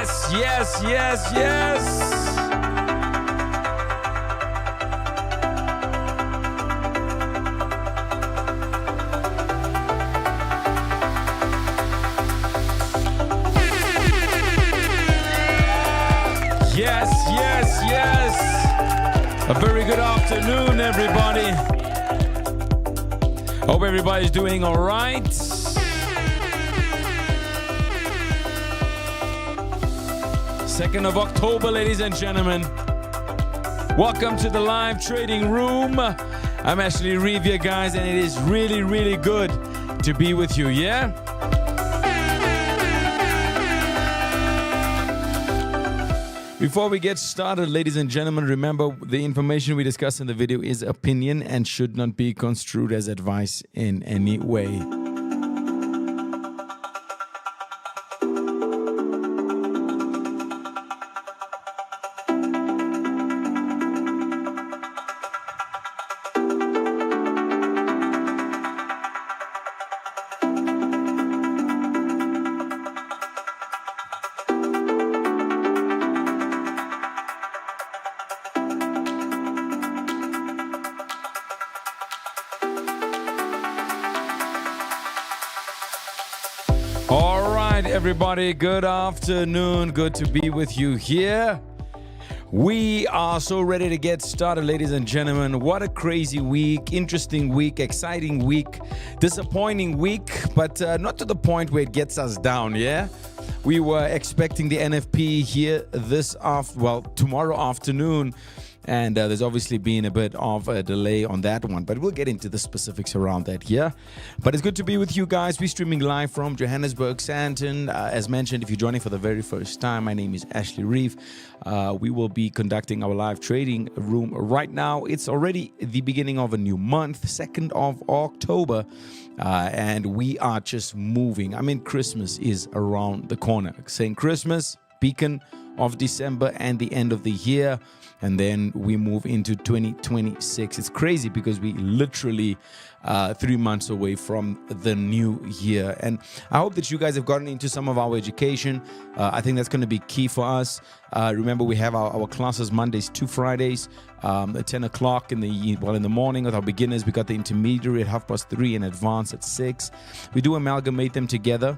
Yes, yes, yes, yes. Yes, yes, yes. A very good afternoon, everybody. Hope everybody's doing all right. 2nd of October, ladies and gentlemen. Welcome to the live trading room. I'm Ashley Reeve here, guys, and it is really, really good to be with you, yeah? Before we get started, ladies and gentlemen, remember the information we discuss in the video is opinion and should not be construed as advice in any way. All right, everybody, good afternoon. Good to be with you here. We are so ready to get started, ladies and gentlemen. What a crazy week, interesting week, exciting week, disappointing week, but not to the point where it gets us down, yeah? We were expecting the NFP here tomorrow afternoon. And there's obviously been a bit of a delay on that one, but we'll get into the specifics around that here. But it's good to be with you guys. We're streaming live from Johannesburg, Sandton. As mentioned, if you're joining for the very first time, my name is Ashley Reeve. We will be conducting our live trading room right now. It's already the beginning of a new month, 2nd of October, and we are just moving. I mean, Christmas is around the corner. Saying Christmas, beacon of December and the end of the year. And then we move into 2026. It's crazy because we literally 3 months away from the new year. And I hope that you guys have gotten into some of our education. I think that's going to be key for us. Remember, we have our classes Mondays to Fridays at 10 o'clock in the morning with our beginners. We got the intermediate at 3:30 and advanced at 6. We do amalgamate them together,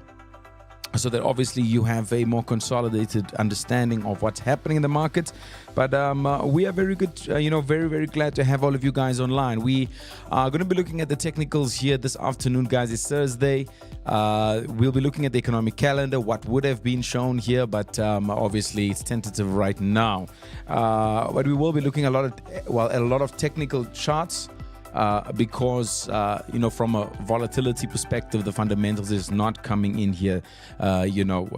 so that obviously you have a more consolidated understanding of what's happening in the market. But we are very good, very, very glad to have all of you guys online. We are going to be looking at the technicals here this afternoon, guys. It's Thursday. We'll be looking at the economic calendar, what would have been shown here, but obviously it's tentative right now. But we will be looking at a lot of technical charts. Because from a volatility perspective, the fundamentals is not coming in here,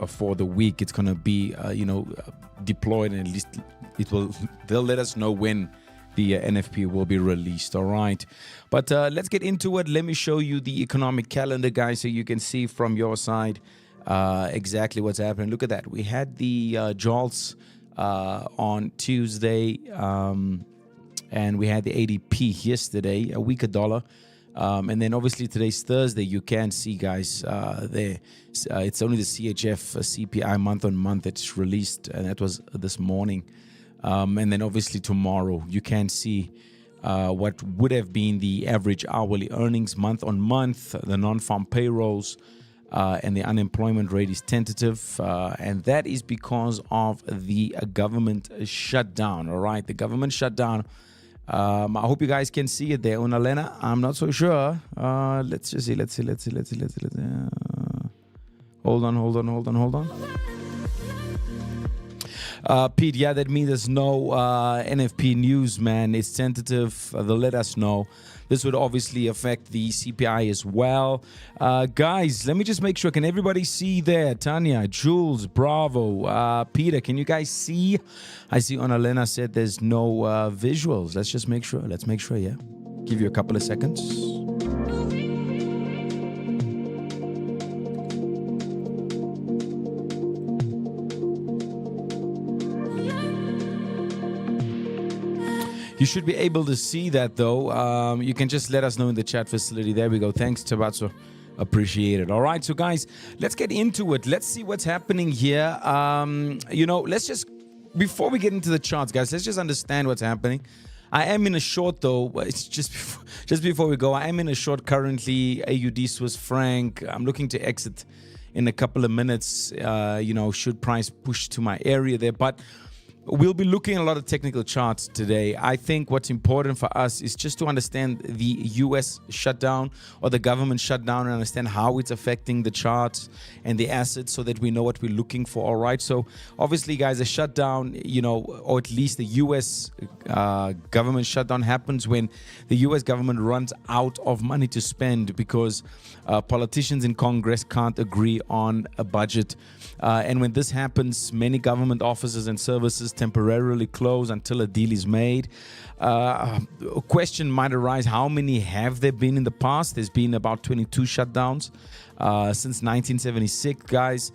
for the week. It's going to be, deployed, and at least they'll let us know when the NFP will be released. All right. But let's get into it. Let me show you the economic calendar, guys, so you can see from your side exactly what's happening. Look at that. We had the JOLTS on Tuesday. And we had the ADP yesterday, a weaker dollar. And then obviously today's Thursday. You can see, guys, there. It's only the CHF CPI month on month that's released. And that was this morning. And then obviously tomorrow you can see what would have been the average hourly earnings month on month, the non-farm payrolls, and the unemployment rate is tentative. And that is because of the government shutdown. All right, the government shutdown. I hope you guys can see it there. Unalena, I'm not so sure. Let's just see. Let's see. Hold on. Pete, yeah, that means there's no NFP news, man. It's tentative. They'll let us know. This would obviously affect the CPI as well. Guys, let me just make sure. Can everybody see there? Tanya, Jules, Bravo, Peter, can you guys see? I see Onalena said there's no visuals. Let's just make sure. Let's make sure, yeah. Give you a couple of seconds. You should be able to see that, though. You can just let us know in the chat facility. There we go. Thanks, Tabatso. Appreciate it. All right. So, guys, let's get into it. Let's see what's happening here. Let's just, before we get into the charts, guys, let's just understand what's happening. I am in a short, though. It's just before we go. I am in a short currently. AUD Swiss franc. I'm looking to exit in a couple of minutes. Should price push to my area there, but we'll be looking at a lot of technical charts today. I think what's important for us is just to understand the US shutdown or the government shutdown and understand how it's affecting the charts and the assets so that we know what we're looking for. All right. So obviously, guys, a shutdown, or at least the US government shutdown happens when the US government runs out of money to spend because politicians in Congress can't agree on a budget. And when this happens, many government offices and services temporarily close until a deal is made. A question might arise, how many have there been in the past? There's been about 22 shutdowns since 1976, guys.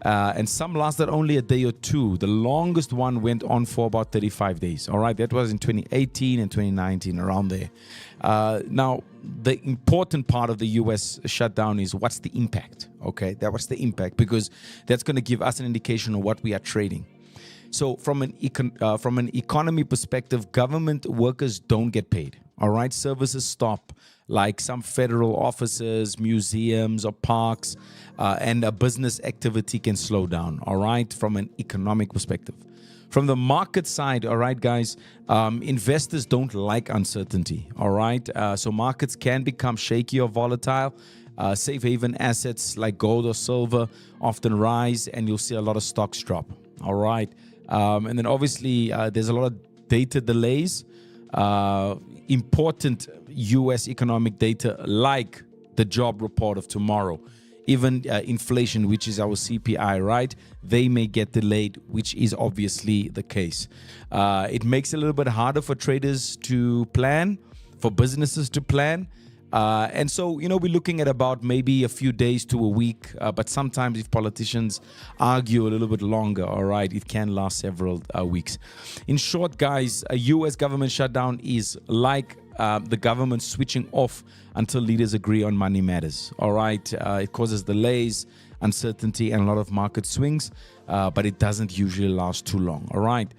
And some lasted only a day or two. The longest one went on for about 35 days. All right, that was in 2018 and 2019, around there. Now, the important part of the US shutdown is what's the impact? Okay, that was the impact, because that's going to give us an indication of what we are trading. So from an economy perspective, government workers don't get paid. All right, services stop, like some federal offices, museums, or parks, and a business activity can slow down. All right, from an economic perspective. From the market side, all right, guys, investors don't like uncertainty. All right, so markets can become shaky or volatile. Safe haven assets like gold or silver often rise, and you'll see a lot of stocks drop. All right. And then obviously there's a lot of data delays. Important U.S. economic data like the job report of tomorrow, even inflation, which is our CPI, right? They may get delayed, which is obviously the case. It makes it a little bit harder for traders to plan, for businesses to plan. And so, we're looking at about maybe a few days to a week. But sometimes if politicians argue a little bit longer, all right, it can last several weeks. In short, guys, a U.S. government shutdown is like the government switching off until leaders agree on money matters. All right. It causes delays, uncertainty, and a lot of market swings, but it doesn't usually last too long. All right.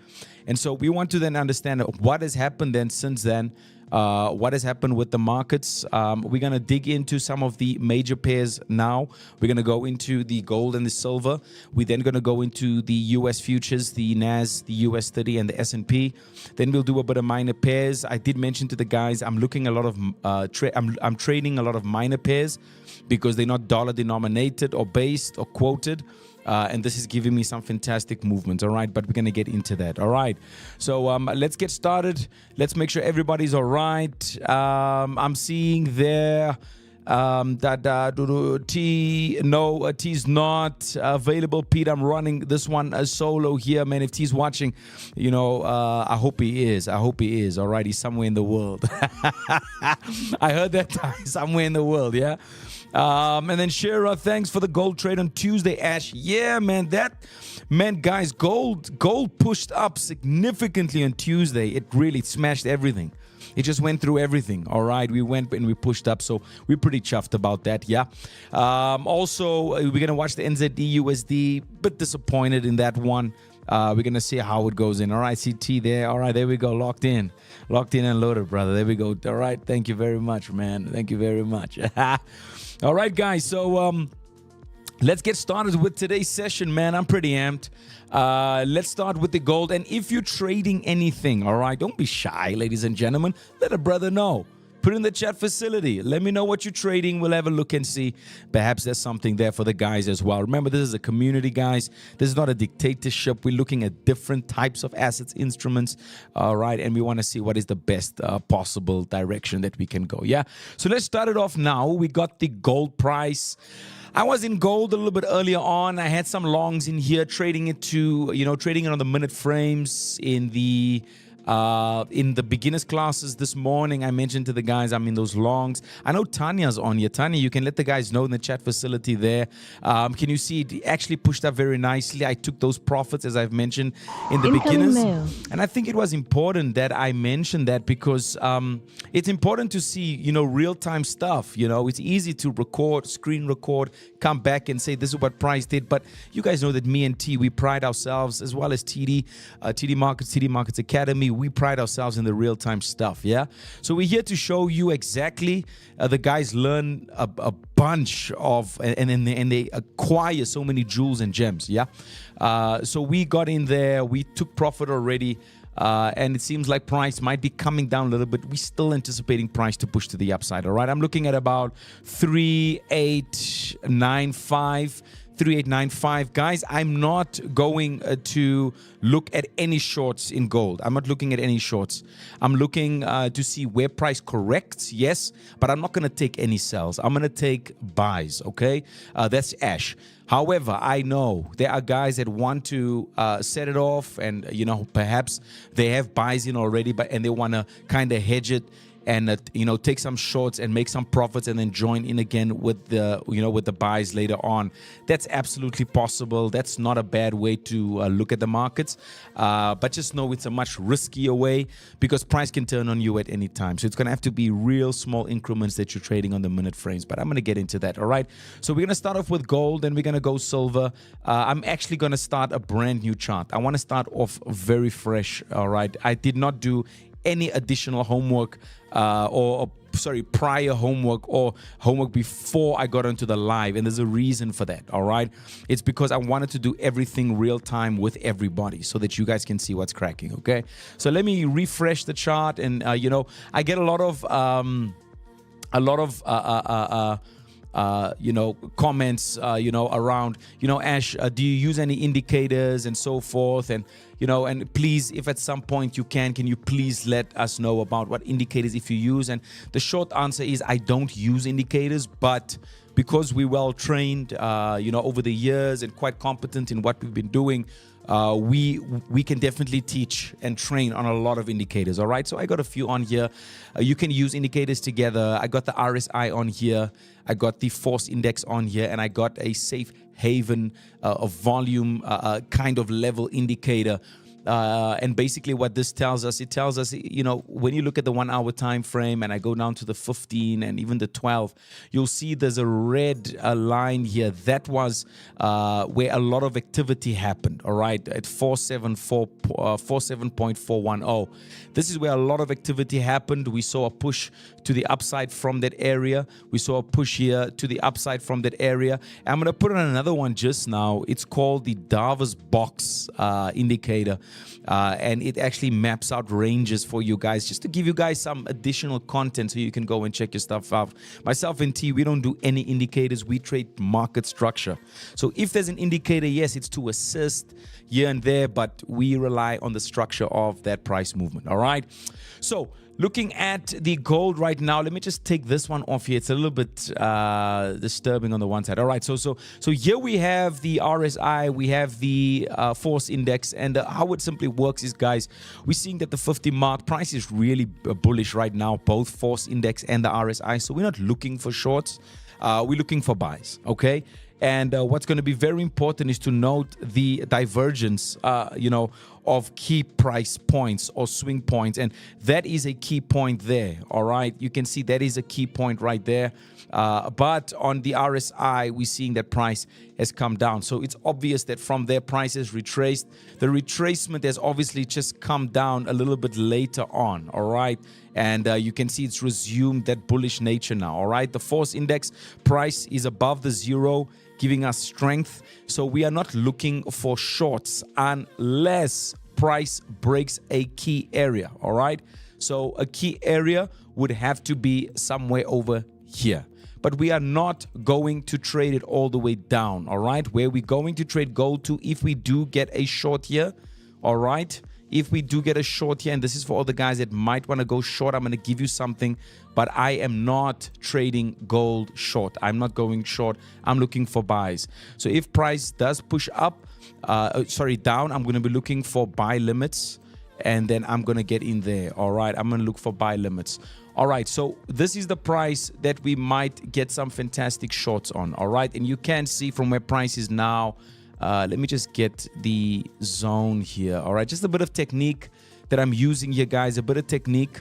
And so we want to then understand what has happened then since then. What has happened with the markets. We're going to dig into some of the major pairs now. We're going to go into the gold and the silver. We're then going to go into the US futures, the NAS, the US 30, and the S&P. Then we'll do a bit of minor pairs. I did mention to the guys, I'm looking a lot of, I'm trading a lot of minor pairs because they're not dollar denominated or based or quoted. And this is giving me some fantastic movements, all right? But we're going to get into that, all right? So let's get started. Let's make sure everybody's all right. I'm seeing there that T's not available. Pete, I'm running this one as solo here, man. If T's watching, I hope he is. All right? He's somewhere in the world. I heard that time, somewhere in the world, yeah? And then Shira, thanks for the gold trade on Tuesday, Ash. Yeah, man, guys, gold pushed up significantly on Tuesday. It really smashed everything. It just went through everything. All right, we went and we pushed up, so we're pretty chuffed about that. Yeah. Also, we're gonna watch the NZD USD. Bit disappointed in that one. We're gonna see how it goes in. All right, CT there. All right, there we go. Locked in and loaded, brother. There we go. All right, thank you very much, man. Thank you very much. All right, guys. So let's get started with today's session, man. I'm pretty amped. Let's start with the gold. And if you're trading anything, all right, don't be shy, ladies and gentlemen. Let a brother know. Put in the chat facility. Let me know what you're trading. We'll have a look and see. Perhaps there's something there for the guys as well. Remember, this is a community, guys. This is not a dictatorship. We're looking at different types of assets, instruments, all right? And we want to see what is the best possible direction that we can go, yeah? So let's start it off now. We got the gold price. I was in gold a little bit earlier on. I had some longs in here, trading it on the minute frames in the In the beginners classes this morning, I mentioned to the guys I'm in those longs. I know Tanya's on here. Tanya, you can let the guys know in the chat facility there. Can you see it actually pushed up very nicely? I took those profits, as I've mentioned, in the beginners. And I think it was important that I mentioned that because it's important to see, real-time stuff. It's easy to record, screen record, come back and say this is what price did. But you guys know that me and T, we pride ourselves, as well as TD Markets Academy. We pride ourselves in the real-time stuff, yeah? So we're here to show you exactly. The guys learn a bunch of, and they acquire so many jewels and gems, yeah? So we got in there. We took profit already. And it seems like price might be coming down a little bit. We're still anticipating price to push to the upside, all right? I'm looking at about 3895. 3895. Guys, I'm not going to look at any shorts in gold. I'm not looking at any shorts. I'm looking to see where price corrects, yes, but I'm not going to take any sells. I'm going to take buys, okay? That's Ash. However, I know there are guys that want to set it off and, perhaps they have buys in already, and they want to kind of hedge it and take some shorts and make some profits and then join in again with the buys later on. That's absolutely possible. That's not a bad way to look at the markets, but just know it's a much riskier way because price can turn on you at any time. So it's going to have to be real small increments that you're trading on the minute frames, but I'm going to get into that. All right, so we're going to start off with gold and we're going to go silver. I'm actually going to start a brand new chart. I want to start off very fresh. All right, I did not do any additional homework prior homework or homework before I got onto the live, and there's a reason for that. All right, it's because I wanted to do everything real time with everybody so that you guys can see what's cracking. Okay, so let me refresh the chart, and I get a lot of comments, around, Ash, do you use any indicators and so forth? And, and please, if at some point you can you please let us know about what indicators if you use? And the short answer is I don't use indicators, but because we're well trained, over the years and quite competent in what we've been doing, we can definitely teach and train on a lot of indicators. All right, so I got a few on here. You can use indicators together. I got the RSI on here. I got the force index on here, and I got a safe haven, a volume kind of level indicator. And basically what this tells us, it tells us, when you look at the 1 hour time frame and I go down to the 15 and even the 12, you'll see there's a red line here. That was where a lot of activity happened, all right, at 47.410. This is where a lot of activity happened. We saw a push to the upside from that area. We saw a push here to the upside from that area. I'm going to put on another one just now. It's called the Davos box indicator. And it actually maps out ranges for you guys, just to give you guys some additional content so you can go and check your stuff out. Myself and T, we don't do any indicators. We trade market structure. So if there's an indicator, yes, it's to assist here and there, but we rely on the structure of that price movement. All right. So looking at the gold right now, let me just take this one off here. It's a little bit disturbing on the one side. All right, so here we have the RSI, we have the force index, and how it simply works is, guys, we're seeing that the 50 mark price is really bullish right now, both force index and the RSI. So we're not looking for shorts, we're looking for buys, okay? And what's going to be very important is to note the divergence, of key price points or swing points. And that is a key point there, all right? You can see that is a key point right there. But on the RSI, we're seeing that price has come down. So it's obvious that from there, price has retraced. The retracement has obviously just come down a little bit later on, all right? And you can see it's resumed that bullish nature now, all right? The force index price is above the 0, giving us strength. So we are not looking for shorts unless price breaks a key area, all right? So a key area would have to be somewhere over here. But we are not going to trade it all the way down, all right? Where we're going to trade gold to, if we do get a short here, all right? If we do get a short here, and this is for all the guys that might want to go short, I'm going to give you something, but I am not trading gold short. I'm not going short. I'm looking for buys. So if price does push up, down, I'm going to be looking for buy limits. and then I'm going to get in there. All right, I'm going to look for buy limits. All right, so this is the price that we might get some fantastic shorts on. All right, and you can see from where price is now. Let me just get the zone here. All right, just a bit of technique that I'm using here, guys. A bit of technique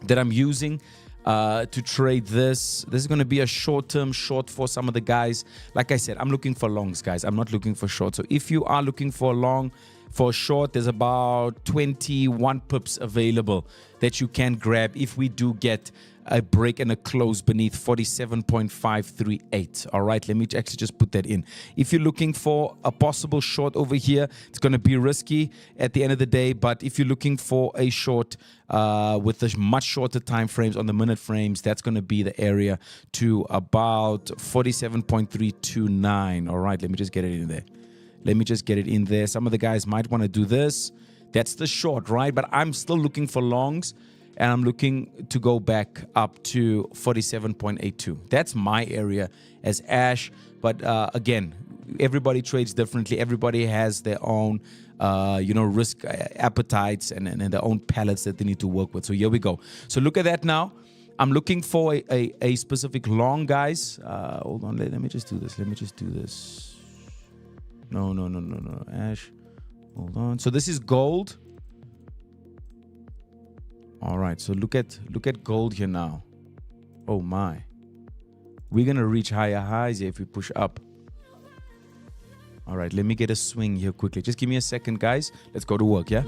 that I'm using to trade this. This is going to be a short-term short for some of the guys. Like I said, I'm looking for longs, guys. I'm not looking for short. So if you are looking for a long, for a short, there's about 21 pips available that you can grab if we do get a break and a close beneath 47.538. All right, let me actually just put that in. If you're looking for a possible short over here, it's going to be risky at the end of the day. But if you're looking for a short with a much shorter time frames on the minute frames, that's going to be the area to about 47.329. All right, let me just get it in there. Let me just get it in there. Some of the guys might want to do this. That's the short, right? But I'm still looking for longs, and I'm looking to go back up to 47.82. That's my area as Ash. But again, everybody trades differently. Everybody has their own, risk appetites and their own palettes that they need to work with. So here we go. So look at that now. I'm looking for a specific long, guys. Hold on. Let me just do this. Let me just do this. No. Ash. Hold on. So this is gold. All right. So look at gold here now. Oh my. We're going to reach higher highs here if we push up. All right. Let me get a swing here quickly. Just give me a second, guys. Let's go to work, yeah?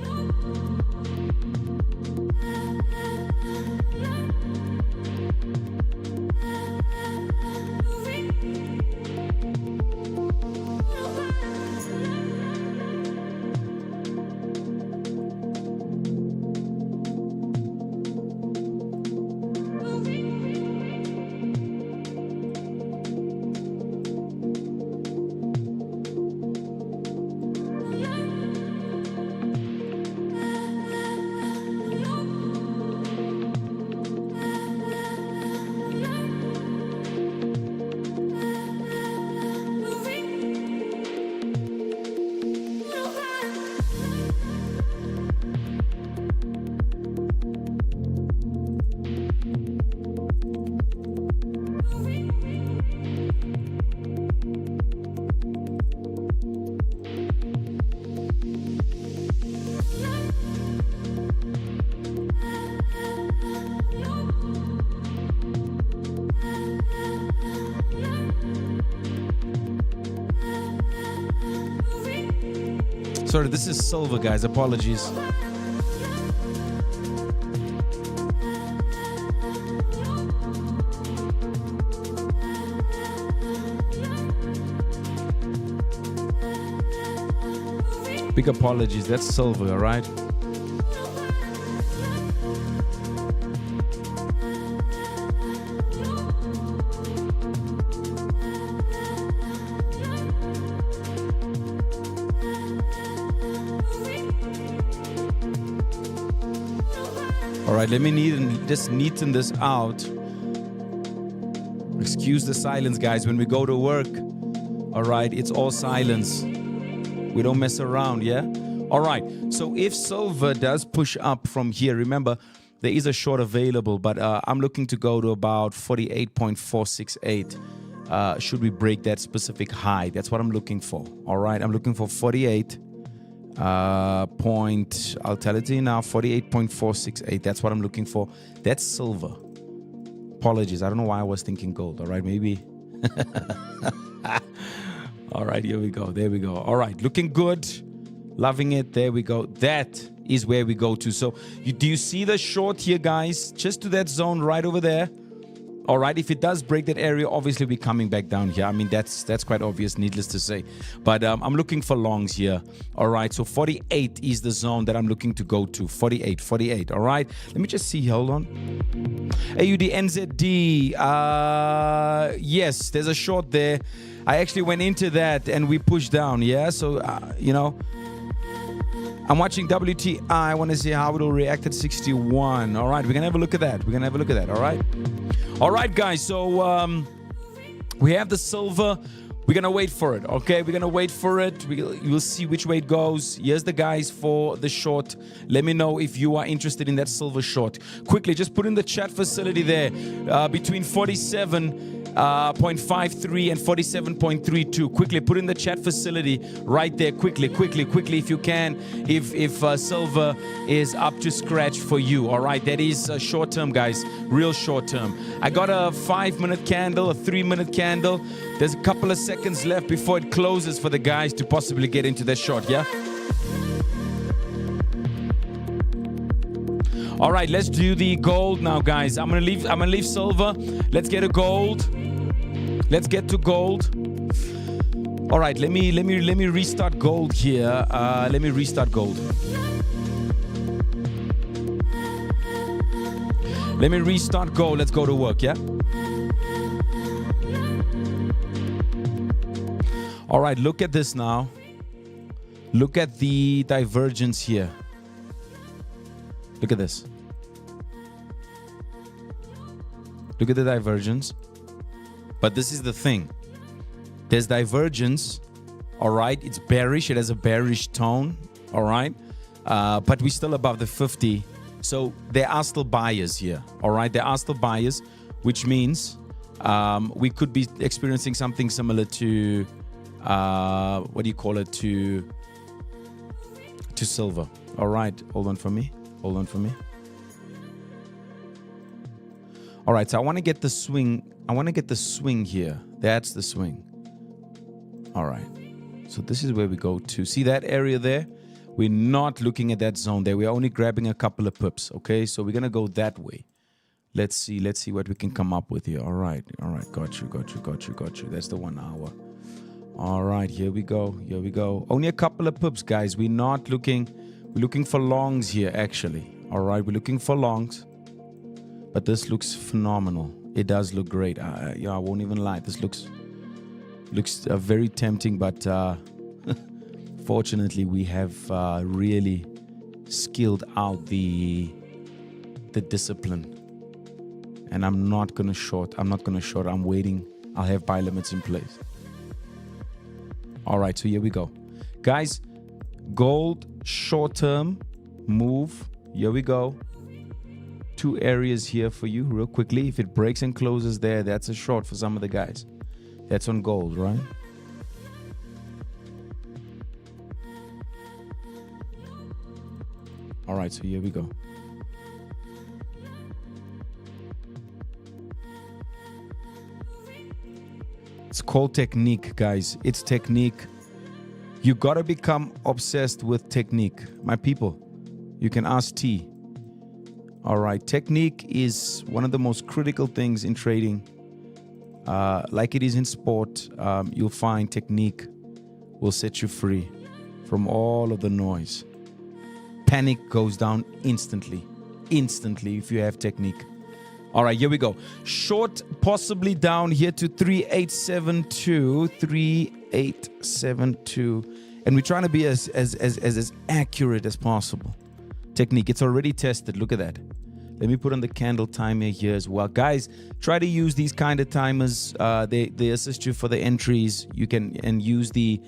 Sorry, this is silver, guys. Apologies. Big apologies. That's silver, all right? All right, let me just neaten this out. Excuse the silence, guys. When we go to work, all right, it's all silence. We don't mess around, yeah? All right, so if silver does push up from here, remember, there is a short available, but I'm looking to go to about 48.468. Should we break that specific high? That's what I'm looking for, all right? I'm looking for 48. I'll tell it to you now, 48.468. That's what I'm looking for. That's silver. Apologies. I don't know why I was thinking gold. All right, maybe. All right, here we go. There we go. All right, looking good. Loving it. There we go. That is where we go to. So do you see the short here, guys? Just to that zone right over there. All right, if it does break that area, obviously we're coming back down here. I mean, that's quite obvious, needless to say. But I'm looking for longs here. All right, so 48 is the zone that I'm looking to go to. 48. All right, let me just see. Hold on. AUD NZD. Yes, there's a short there. I actually went into that and we pushed down. Yeah, so, I'm watching WTI. I want to see how it'll react at 61. All right, we're going to have a look at that. All right. All right, guys. So we have the silver. We're going to wait for it, okay? We're going to wait for it. You'll see which way it goes. Here's the guys for the short. Let me know if you are interested in that silver short. Quickly, just put in the chat facility there. Between 47.53 and 47.32. Quickly, put in the chat facility right there. Quickly, if you can. If silver is up to scratch for you, all right? That is short term, guys. Real short term. I got a 5-minute candle, a 3-minute candle. There's a couple of seconds left before it closes for the guys to possibly get into their short, yeah? All right, let's do the gold now, guys. I'm gonna leave silver. Let's get a gold. Let's get to gold. All right, let me restart gold here. Let me restart gold. Let me restart gold. Let's go to work, yeah? All right, look at this now. Look at the divergence here. Look at this. Look at the divergence. But this is the thing. There's divergence, all right? It's bearish. It has a bearish tone, all right? But we're still above the 50. So there are still buyers here, all right? There are still buyers, which means we could be experiencing something similar to... what do you call it, to silver. All right, hold on for me. All right, so I want to get the swing. I want to get the swing here. That's the swing. All right, so this is where we go to. See that area there? We're not looking at that zone there. We're only grabbing a couple of pips, okay? So we're going to go that way. Let's see what we can come up with here. All right, got you. That's the 1 hour. All right, here we go. Only a couple of pips, guys. We're looking for longs here, actually. All right, we're looking for longs. But this looks phenomenal. It does look great. I won't even lie. This looks very tempting, but fortunately, we have really skilled out the discipline. And I'm not going to short. I'm waiting. I'll have buy limits in place. All right, so here we go. Guys, gold short-term move. Here we go. 2 areas here for you real quickly. If it breaks and closes there, that's a short for some of the guys. That's on gold, right? All right, so here we go. It's called technique, guys. It's technique. You got to become obsessed with technique. My people, you can ask T. All right. Technique is one of the most critical things in trading. Like it is in sport, you'll find technique will set you free from all of the noise. Panic goes down instantly if you have technique. All right, here we go. Short possibly down here to 3872. And we're trying to be as accurate as possible. Technique, it's already tested. Look at that. Let me put on the candle timer here as well. Guys, try to use these kind of timers. They assist you for the entries. You can use the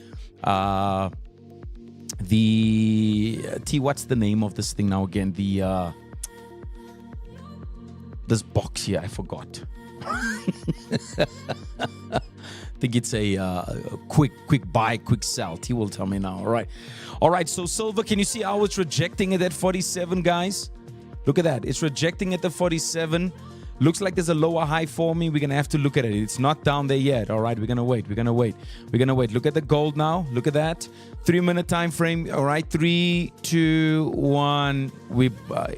what's the name of this thing now again? This box here, I forgot. I think it's a quick buy, quick sell. T will tell me now. All right. So silver, can you see how it's rejecting it at 47, guys? Look at that. It's rejecting at the 47. Looks like there's a lower high forming. We're going to have to look at it. It's not down there yet. All right, we're going to wait. Look at the gold now. Look at that. 3-minute time frame. All right, 3, 2, 1.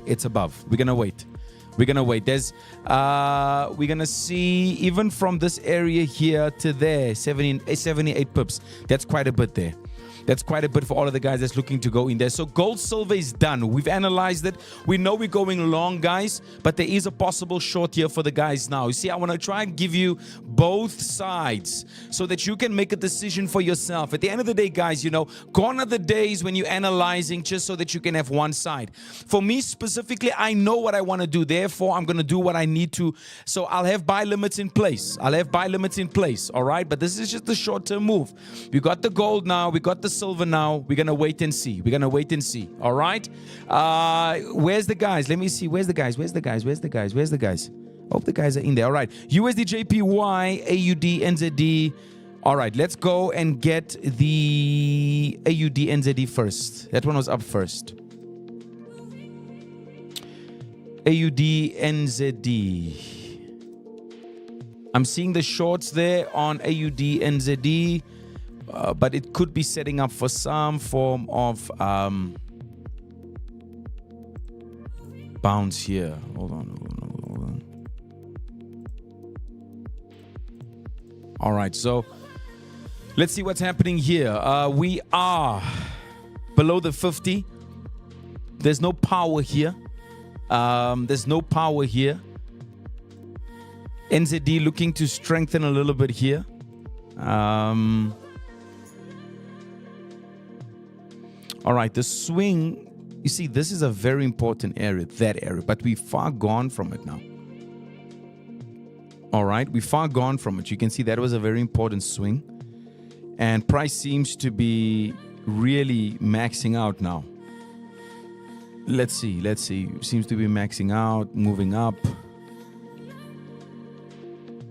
It's above. We're going to wait. There's we're gonna see even from this area here to there 78 pips. That's quite a bit there. That's quite a bit for all of the guys that's looking to go in there. So gold, silver is done. We've analyzed it. We know we're going long, guys, but there is a possible short here for the guys now. You see, I want to try and give you both sides so that you can make a decision for yourself. At the end of the day, guys, gone are the days when you're analyzing just so that you can have one side. For me specifically, I know what I want to do. Therefore, I'm going to do what I need to. So I'll have buy limits in place. All right? But this is just a short-term move. We got the gold now. We got the silver now. We're gonna wait and see. All right. Where's the guys? Let me see. Where's the guys? Hope the guys are in there. All right. USD JPY, AUD NZD. All right. Let's go and get the AUD NZD first. That one was up first. AUD NZD. I'm seeing the shorts there on AUD NZD. But it could be setting up for some form of bounce here. Hold on. All right, so let's see what's happening here. We are below the 50. There's no power here. NZD looking to strengthen a little bit here. All right, the swing, you see, this is a very important area, that area, but we're far gone from it now. All right, we're far gone from it. You can see that was a very important swing. And price seems to be really maxing out now. Let's see. Seems to be maxing out, moving up.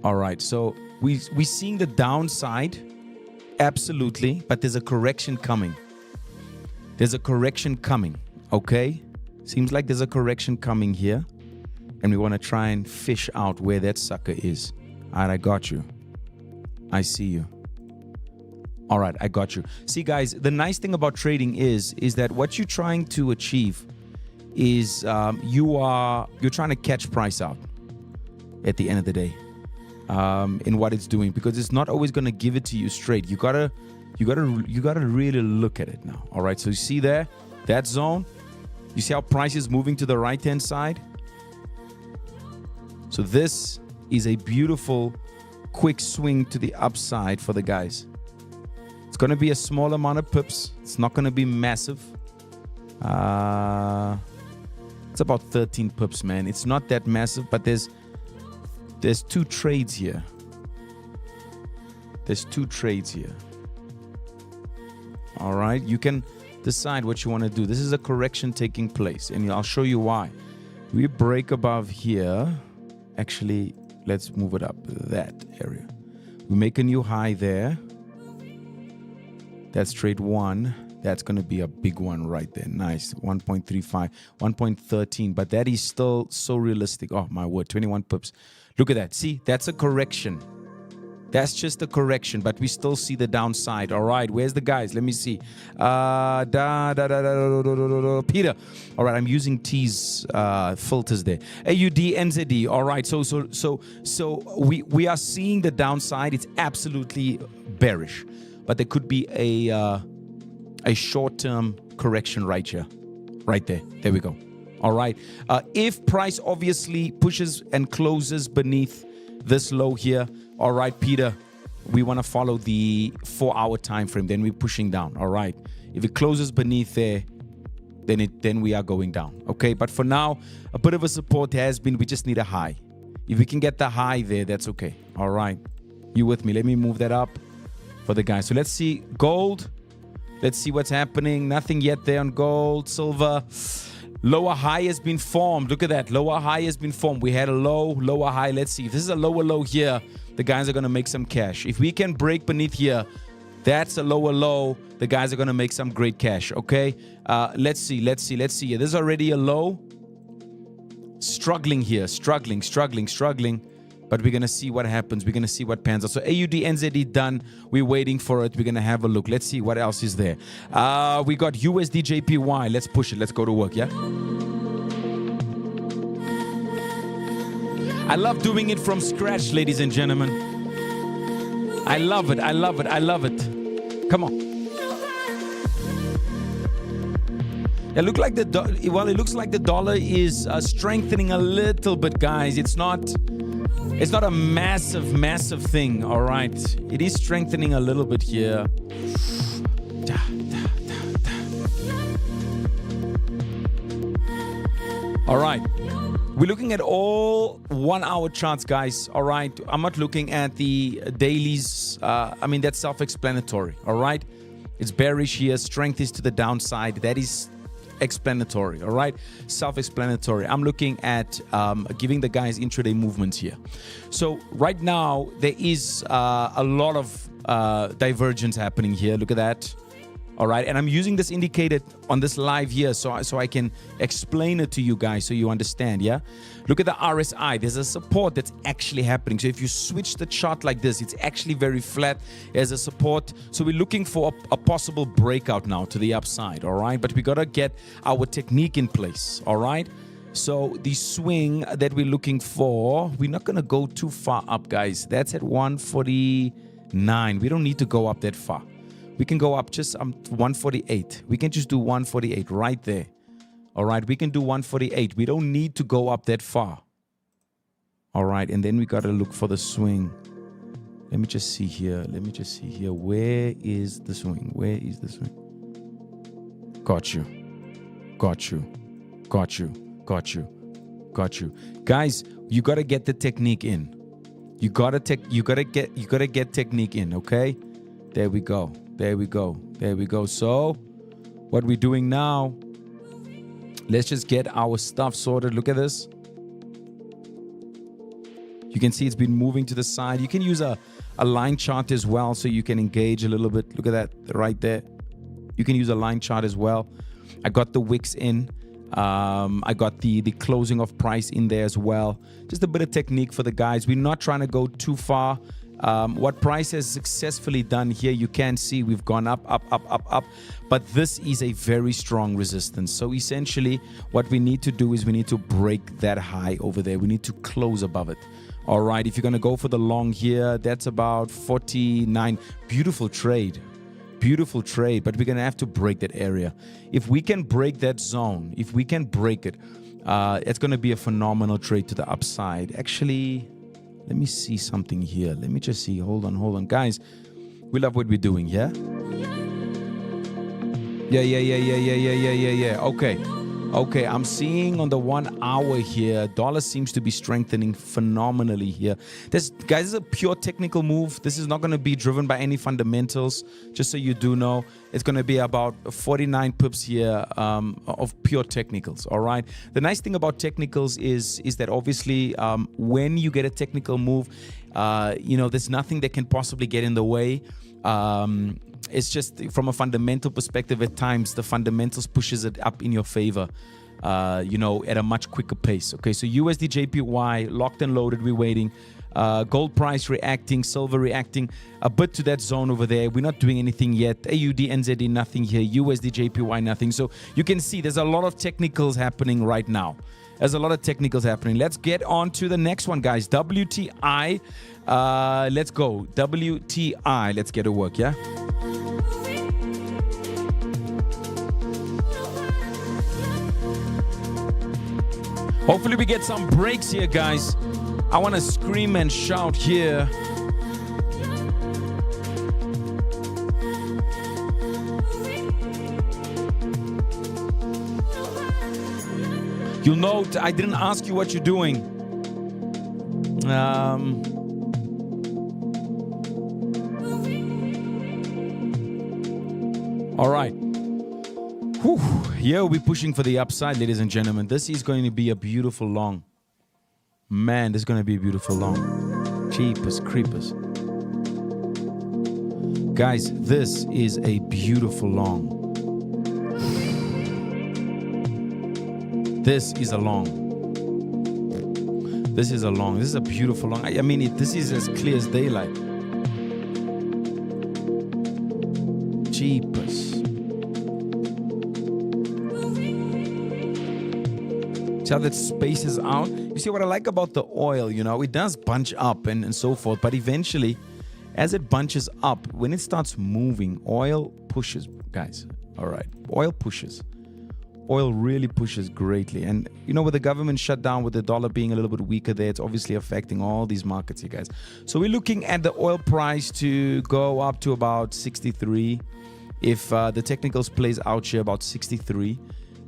All right, so we're seeing the downside, absolutely, but there's a correction coming. Okay? Seems like there's a correction coming here. And we want to try and fish out where that sucker is. All right, I got you. I see you. All right, I got you. See, guys, the nice thing about trading is that what you're trying to achieve is you're trying to catch price out at the end of the day in what it's doing, because it's not always going to give it to you straight. You gotta really look at it now. All right, so you see there, that zone, you see how price is moving to the right hand side. So this is a beautiful quick swing to the upside for the guys. It's going to be a small amount of pips. It's not going to be massive. It's about 13 pips, man. It's not that massive, but there's two trades here. All right, you can decide what you want to do. This is a correction taking place, and I'll show you why. We break above here. Actually, let's move it up, that area. We make a new high there. That's trade one. That's going to be a big one right there. Nice. 1.35, 1.13. But that is still so realistic. Oh, my word. 21 pips. Look at that. See, that's a correction. That's just a correction, but we still see the downside. All right, where's the guys? Let me see. Peter. All right, I'm using T's filters there. AUD, NZD. All right, so we are seeing the downside. It's absolutely bearish, but there could be a short-term correction right here, right there. There we go. All right. If price obviously pushes and closes beneath this low here, all right, Peter, we want to follow the 4-hour time frame. Then we're pushing down. All right. If it closes beneath there, then we are going down. Okay. But for now, a bit of a support has been. We just need a high. If we can get the high there, that's okay. All right. You with me? Let me move that up for the guys. So let's see gold. Let's see what's happening. Nothing yet there on gold. Silver. Lower high has been formed. Look at that. Lower high has been formed. We had a low, lower high. Let's see. If this is a lower low here, the guys are going to make some cash. If we can break beneath here, that's a lower low. The guys are going to make some great cash. Okay. Let's see. This is already a low. Struggling here. Struggling. But we're going to see what happens. We're going to see what pans out. So AUD, NZD done. We're waiting for it. We're going to have a look. Let's see what else is there. We got USD, JPY. Let's push it. Let's go to work, yeah? I love doing it from scratch, ladies and gentlemen. I love it. Come on. It looks like it looks like the dollar is strengthening a little bit, guys. It's not a massive thing. All right, it is strengthening a little bit here. All right, we're looking at all 1 hour charts, guys. All right, I'm not looking at the dailies. I mean, that's self-explanatory. All right, it's bearish here. Strength is to the downside. That is explanatory. All right, self-explanatory. I'm looking at giving the guys intraday movements here. So right now there is a lot of divergence happening here. Look at that. All right, and I'm using this indicator on this live here so I can explain it to you guys so you understand. Yeah, look at the RSI. There's a support that's actually happening. So if you switch the chart like this, it's actually very flat as a support. So we're looking for a possible breakout now to the upside. All right, but we gotta get our technique in place. All right, so the swing that we're looking for, we're not gonna go too far up, guys. That's at 149. We don't need to go up that far. We can go up just 148. We can just do 148 right there. All right, we can do 148. We don't need to go up that far. All right, and then we got to look for the swing. Let me just see here. Where is the swing? Where is the swing? Got you. Guys, you got to get the technique in. You got to get technique in, okay? There we go. So what we're doing now, let's just get our stuff sorted. Look at this. You can see it's been moving to the side. You can use a line chart as well so you can engage a little bit. Look at that right there. You can use a line chart as well. I got the wicks in. I got the closing of price in there as well. Just a bit of technique for the guys. We're not trying to go too far. What price has successfully done here, you can see we've gone up, but this is a very strong resistance. So essentially what we need to do is we need to break that high over there. We need to close above it. All right, if you're going to go for the long here, that's about 49. Beautiful trade, but we're going to have to break that area. If we can break that zone, if we can break it, it's going to be a phenomenal trade to the upside. Actually, let me see something here. Let me just see. Hold on. Guys, we love what we're doing, yeah? Yeah. Okay, I'm seeing on the 1 hour here, dollar seems to be strengthening phenomenally here. This is a pure technical move. This is not going to be driven by any fundamentals. Just so you do know, it's going to be about 49 pips here of pure technicals. All right. The nice thing about technicals is that obviously when you get a technical move, there's nothing that can possibly get in the way. It's just from a fundamental perspective, at times the fundamentals pushes it up in your favor, at a much quicker pace. Okay, so USD JPY locked and loaded, we're waiting. Gold price reacting, silver reacting a bit to that zone over there. We're not doing anything yet. AUD, NZD, nothing here. USD JPY, nothing. So you can see there's a lot of technicals happening right now. Let's get on to the next one, guys. WTI. Let's go. WTI. Let's get to work, yeah? Hopefully we get some breaks here, guys. I want to scream and shout here. You'll note I didn't ask you what you're doing. All right. Whew. Here we're pushing for the upside, ladies and gentlemen. This is going to be a beautiful long. Man, this is going to be a beautiful long. Jeepers creepers. Guys, this is a beautiful long. This is a long. This is a long. This is a beautiful long. I mean, this is as clear as daylight. Jeepers. See how that spaces out? You see what I like about the oil, it does bunch up and so forth, but eventually, as it bunches up, when it starts moving, oil pushes, guys. All right, oil pushes. oil really pushes greatly. And you know, with the government shut down, with the dollar being a little bit weaker there, it's obviously affecting all these markets here, guys. So we're looking at the oil price to go up to about 63. If the technicals plays out here, about 63.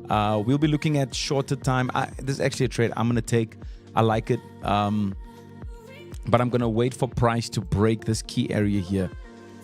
We'll be looking at shorter time. This is actually a trade I'm going to take. I like it. But I'm going to wait for price to break this key area here.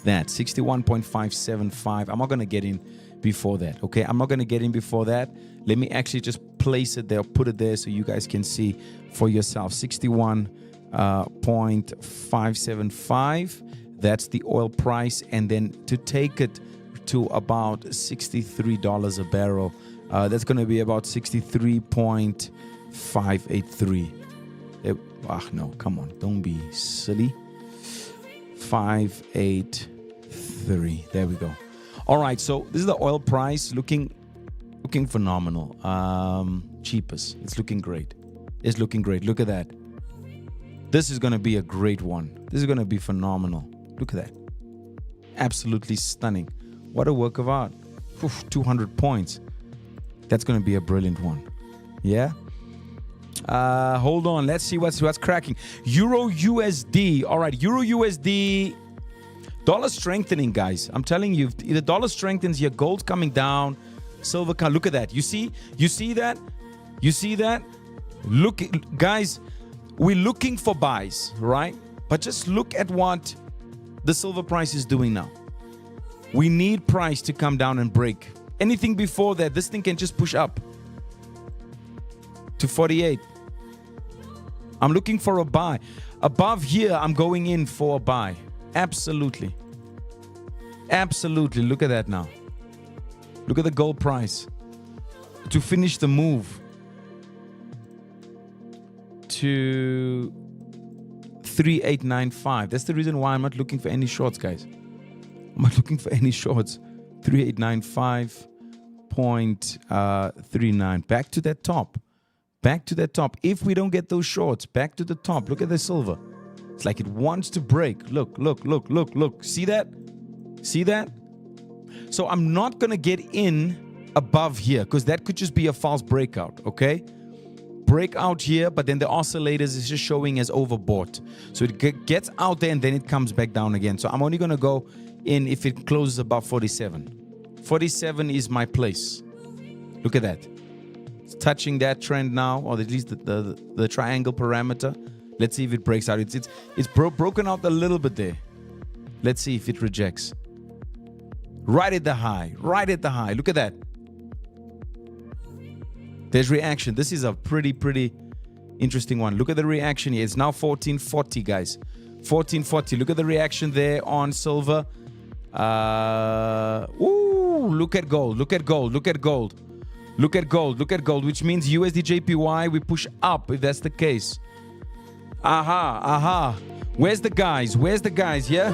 That 61.575. I'm not going to get in before that. Okay, I'm not going to get in before that. Let me actually just place it there, put it there so you guys can see for yourself. 61.575. That's the oil price. And then to take it to about $63 a barrel, that's going to be about 63.583. No, come on, don't be silly. 583. There we go. All right, so this is the oil price, looking phenomenal. Cheapest. It's looking great. It's looking great. Look at that. This is going to be a great one. This is going to be phenomenal. Look at that. Absolutely stunning. What a work of art. 200 points. That's going to be a brilliant one. Yeah. Hold on. Let's see what's cracking. Euro USD. All right. Euro USD. Dollar strengthening, guys. I'm telling you, if the dollar strengthens, your gold's coming down. Silver can. Look at that. You see that? You see that? Look, guys, we're looking for buys, right? But just look at what the silver price is doing now. We need price to come down and break. Anything before that, this thing can just push up to 48. I'm looking for a buy. Above here, I'm going in for a buy. Absolutely. Absolutely. Look at that now. Look at the gold price. To finish the move to 3895. That's the reason why I'm not looking for any shorts, guys. I'm not looking for any shorts. 3895.39. Back to that top. Back to that top. If we don't get those shorts, back to the top. Look at the silver. It's like it wants to break. Look. See that? See that? So I'm not going to get in above here because that could just be a false breakout, okay? Breakout here, but then the oscillators is just showing as overbought. So it gets out there and then it comes back down again. So I'm only going to go in if it closes above 47. 47 is my place. Look at that. It's touching that trend now, or at least the triangle parameter. Let's see if it breaks out. It's broken out a little bit there. Let's see if it rejects. Right at the high. Right at the high. Look at that. There's reaction. This is a pretty interesting one. Look at the reaction here. It's now 1440, guys. 1440. Look at the reaction there on silver. Look at gold. Look at gold. Look at gold. Look at gold. Look at gold, which means USD JPY, we push up if that's the case. Aha. Where's the guys? Where's the guys? Yeah?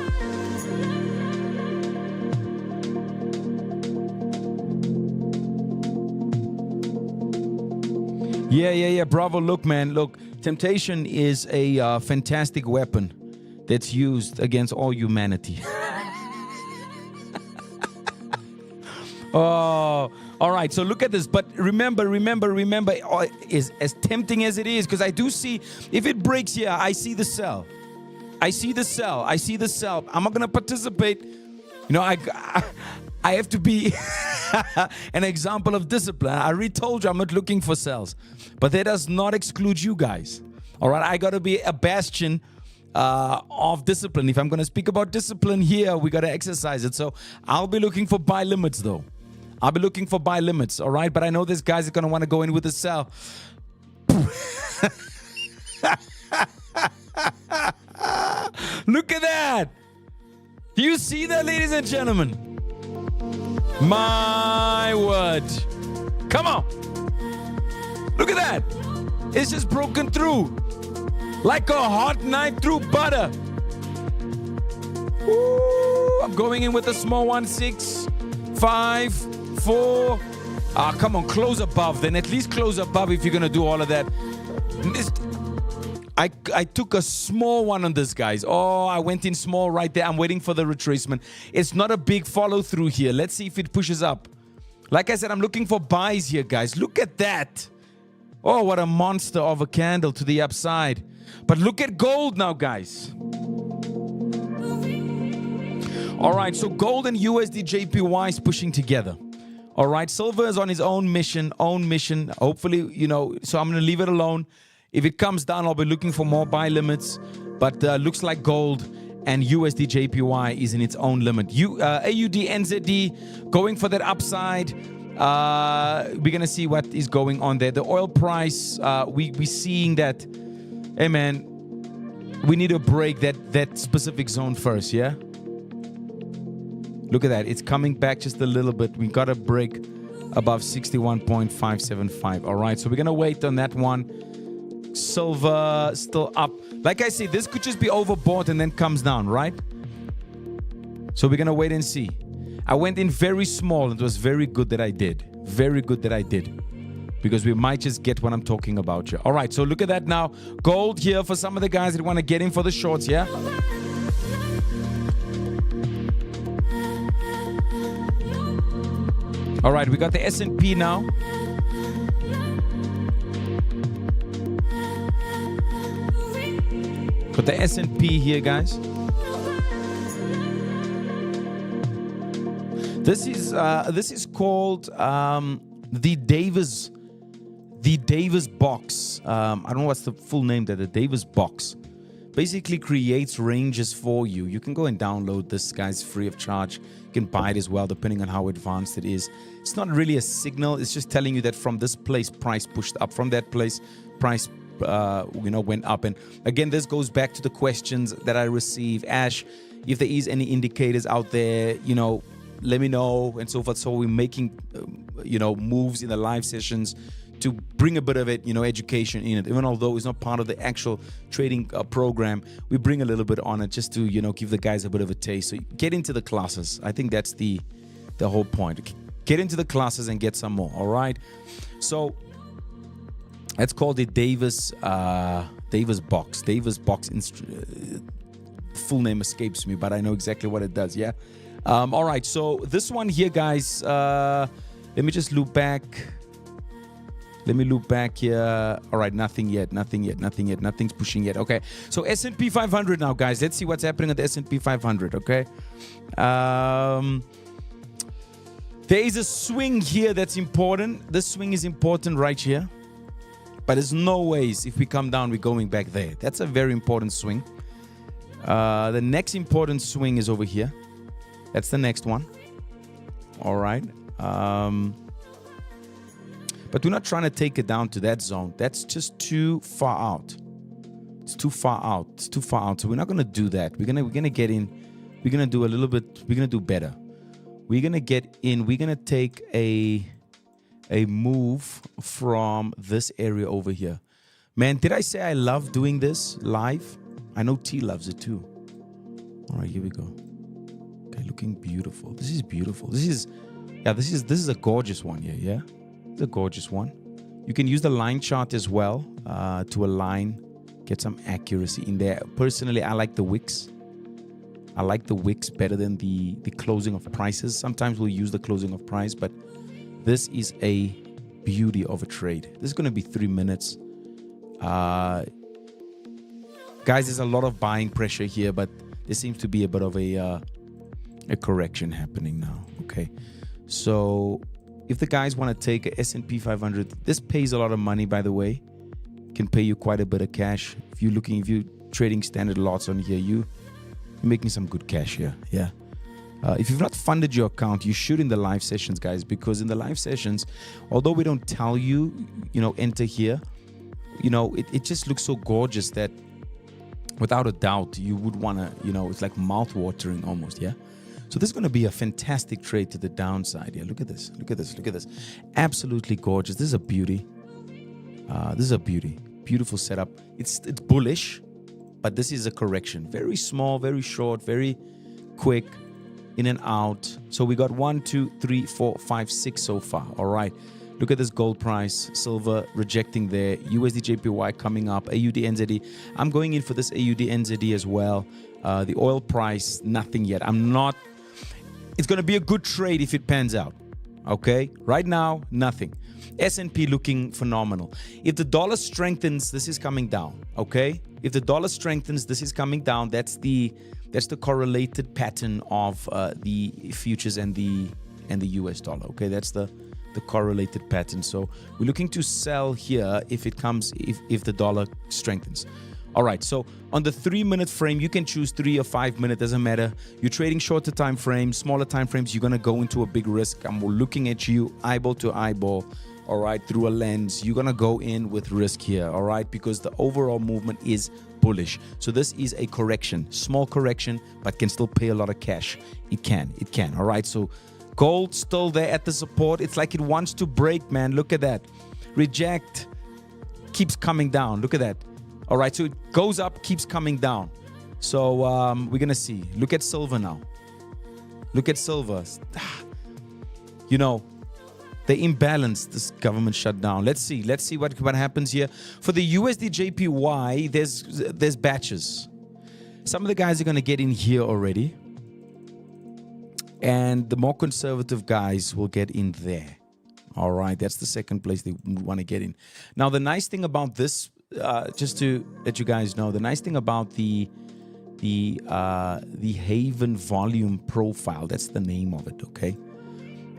Yeah. Bravo. Look, man. Look, temptation is a fantastic weapon that's used against all humanity. Oh, all right. So look at this. But remember, is as tempting as it is, because I do see, if it breaks here, I see the sell. I see the sell. I'm not going to participate. You know, I have to be an example of discipline. I already told you I'm not looking for sells. But that does not exclude you guys. All right. I got to be a bastion of discipline. If I'm going to speak about discipline here, we got to exercise it. So I'll be looking for buy limits, though. I'll be looking for buy limits, all right? But I know this guy's going to want to go in with a sell. Look at that. Do you see that, ladies and gentlemen? My word. Come on. Look at that. It's just broken through. Like a hot knife through butter. Ooh, I'm going in with a small 1, 6, 5, 4. Come on, close above. Then at least close above if you're going to do all of that. I took a small one on this, guys. Oh, I went in small right there. I'm waiting for the retracement. It's not a big follow through here. Let's see if it pushes up. Like I said, I'm looking for buys here, guys. Look at that. Oh, what a monster of a candle to the upside. But look at gold now, guys. All right, so gold and USD JPY is pushing together. All right, silver is on his own mission. Hopefully, so I'm going to leave it alone. If it comes down, I'll be looking for more buy limits. But looks like gold and USD JPY is in its own limit. AUD NZD going for that upside. We're going to see what is going on there. The oil price, we're seeing that, hey man, we need to break that specific zone first, yeah? Look at that. It's coming back just a little bit. We got to break above 61.575. All right, so we're going to wait on that one. Silver still up. Like I say, this could just be overbought and then comes down, right? So we're going to wait and see. I went in very small and it was very good that I did. Very good that I did. Because we might just get what I'm talking about here. All right, so look at that now. Gold here for some of the guys that want to get in for the shorts, yeah? All right, we got the S&P now. Got the S&P here, guys. This is called the Davis box. I don't know what's the full name there. The Davis box basically creates ranges for you. You can go and download this, guys, free of charge. You can buy it as well, depending on how advanced it is. It's not really a signal. It's just telling you that from this place, price pushed up. From that place, price went up. And again, this goes back to the questions that I receive. Ash, if there is any indicators out there, let me know and so forth. So we're making, moves in the live sessions to bring a bit of it, education in it. Even although it's not part of the actual trading program, we bring a little bit on it just to, give the guys a bit of a taste. So get into the classes. I think that's the whole point. Get into the classes and get some more. All right. So that's called the Davis box. Davis box. Full name escapes me, but I know exactly what it does. Yeah. All right, so this one here, guys, let me just loop back. Let me loop back here. All right, nothing yet. Nothing's pushing yet. Okay, so S&P 500 now, guys. Let's see what's happening at the S&P 500, okay? There is a swing here that's important. This swing is important right here. But there's no ways if we come down, we're going back there. That's a very important swing. The next important swing is over here. That's the next one. All right. But we're not trying to take it down to that zone. That's just too far out. It's too far out. So we're not going to do that. We're gonna get in. We're going to do a little bit. We're going to do better. We're going to get in. We're going to take a move from this area over here. Man, did I say I love doing this live? I know T loves it too. All right, here we go. Okay, looking beautiful. This is beautiful. This is a gorgeous one here, yeah? It's a gorgeous one. You can use the line chart as well to align, get some accuracy in there. Personally, I like the wicks. I like the wicks better than the closing of prices. Sometimes we'll use the closing of price, but this is a beauty of a trade. This is going to be 3 minutes. Guys, there's a lot of buying pressure here, but there seems to be a bit of a correction happening now. Okay, so if the guys want to take a S&P 500, this pays a lot of money, by the way. Can pay you quite a bit of cash. If you're trading standard lots on here, you're making some good cash here. Yeah. If you've not funded your account, you should in the live sessions, guys, because in the live sessions, although we don't tell you, enter here, it just looks so gorgeous that without a doubt, you would want to, it's like mouth-watering almost, yeah? So this is going to be a fantastic trade to the downside. Yeah, look at this. Absolutely gorgeous. This is a beauty. Beautiful setup. It's bullish, but this is a correction. Very small, very short, very quick, in and out. So we got 1, 2, 3, 4, 5, 6 so far. All right. Look at this gold price. Silver rejecting there. USD JPY coming up. AUD NZD. I'm going in for this AUD NZD as well. The oil price, nothing yet. It's going to be a good trade if it pans out. Okay, right now, nothing. S&P looking phenomenal. If the dollar strengthens, this is coming down. Okay, if the dollar strengthens, this is coming down. That's the correlated pattern of the futures and the US dollar. Okay, that's the correlated pattern. So we're looking to sell here if the dollar strengthens. All right, so on the 3-minute frame, you can choose 3 or 5 minute, doesn't matter. You're trading shorter time frames, smaller time frames, you're gonna go into a big risk. I'm looking at you eyeball to eyeball, all right, through a lens. You're gonna go in with risk here, all right, because the overall movement is bullish. So this is a correction, small correction, but can still pay a lot of cash. It can, all right. So gold still there at the support. It's like it wants to break, man. Look at that. Reject, keeps coming down. Look at that. All right, so it goes up, keeps coming down. So we're going to see. Look at silver now. Look at silver. You know, the imbalance, this government shutdown. Let's see what happens here. For the USD JPY, there's batches. Some of the guys are going to get in here already. And the more conservative guys will get in there. All right, that's the second place they want to get in. Now, the nice thing about this, just to let you guys know, the nice thing about the Haven volume profile, that's the name of it, okay,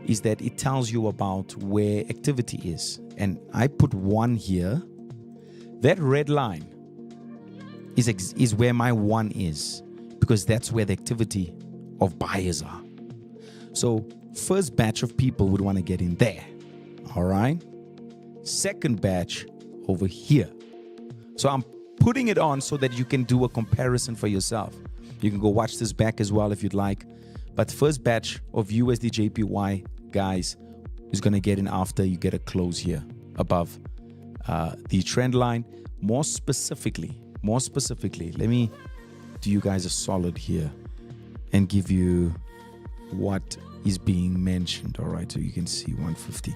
is that it tells you about where activity is. And I put 1 here. That red line is where my 1 is, because that's where the activity of buyers are. So first batch of people would want to get in there. All right. Second batch over here. So I'm putting it on so that you can do a comparison for yourself. You can go watch this back as well if you'd like. But first batch of USD JPY guys is going to get in after you get a close here above the trend line. More specifically, let me do you guys a solid here and give you what is being mentioned. All right, so you can see 150.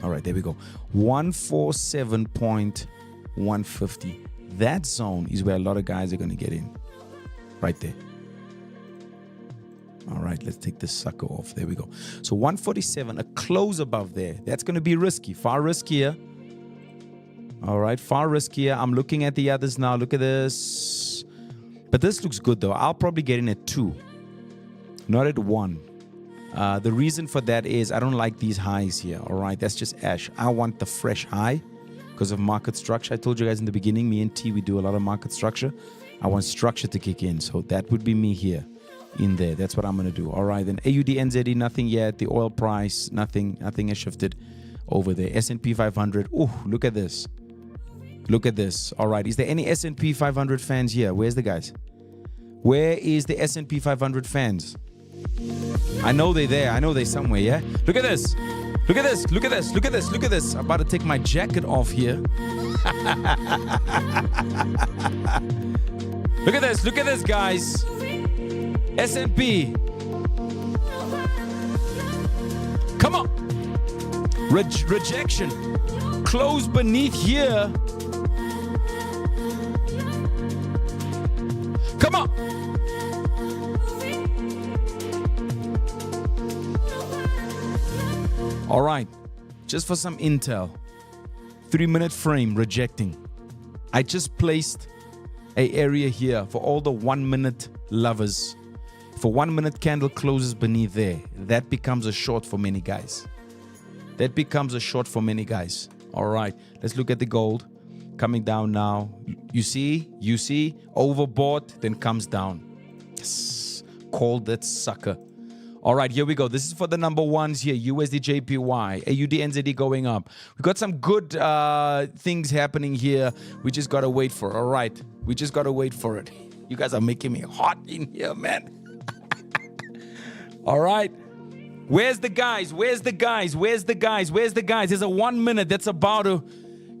All right, there we go. 147.150. That zone is where a lot of guys are going to get in. Right there. All right, let's take this sucker off. There we go. So 147, a close above there. That's going to be risky, far riskier. All right, far riskier. I'm looking at the others now. Look at this. But this looks good, though. I'll probably get in at 2, not at 1. The reason for that is I don't like these highs here. All right, that's just ash. I want the fresh high because of market structure. I told you guys in the beginning, me and T, we do a lot of market structure. I want structure to kick in. So that would be me here in there. That's what I'm going to do. All right, then AUD, NZD, nothing yet. The oil price, nothing has shifted over there. S&P 500. Oh, look at this. Look at this. All right, is there any S&P 500 fans here? Where's the guys? Where is the S&P 500 fans? I know they're there. I know they're somewhere, yeah? Look at this. Look at this. Look at this. Look at this. Look at this. I'm about to take my jacket off here. Look at this. Look at this, guys. S&P. Come on. Rejection. Close beneath here. Come on. All right, just for some intel, 3-minute frame rejecting. I just placed an area here for all the 1-minute lovers. If a 1-minute candle closes beneath there, that becomes a short for many guys. That becomes a short for many guys. All right, let's look at the gold coming down now. You see, overbought, then comes down. Yes, called that sucker. All right, here we go. This is for the number ones here. USD JPY, AUD NZD going up. We got some good things happening here. We just got to wait for it. All right, we just got to wait for it. You guys are making me hot in here, man. All right. Where's the guys? Where's the guys? Where's the guys? Where's the guys? There's a 1 minute that's about to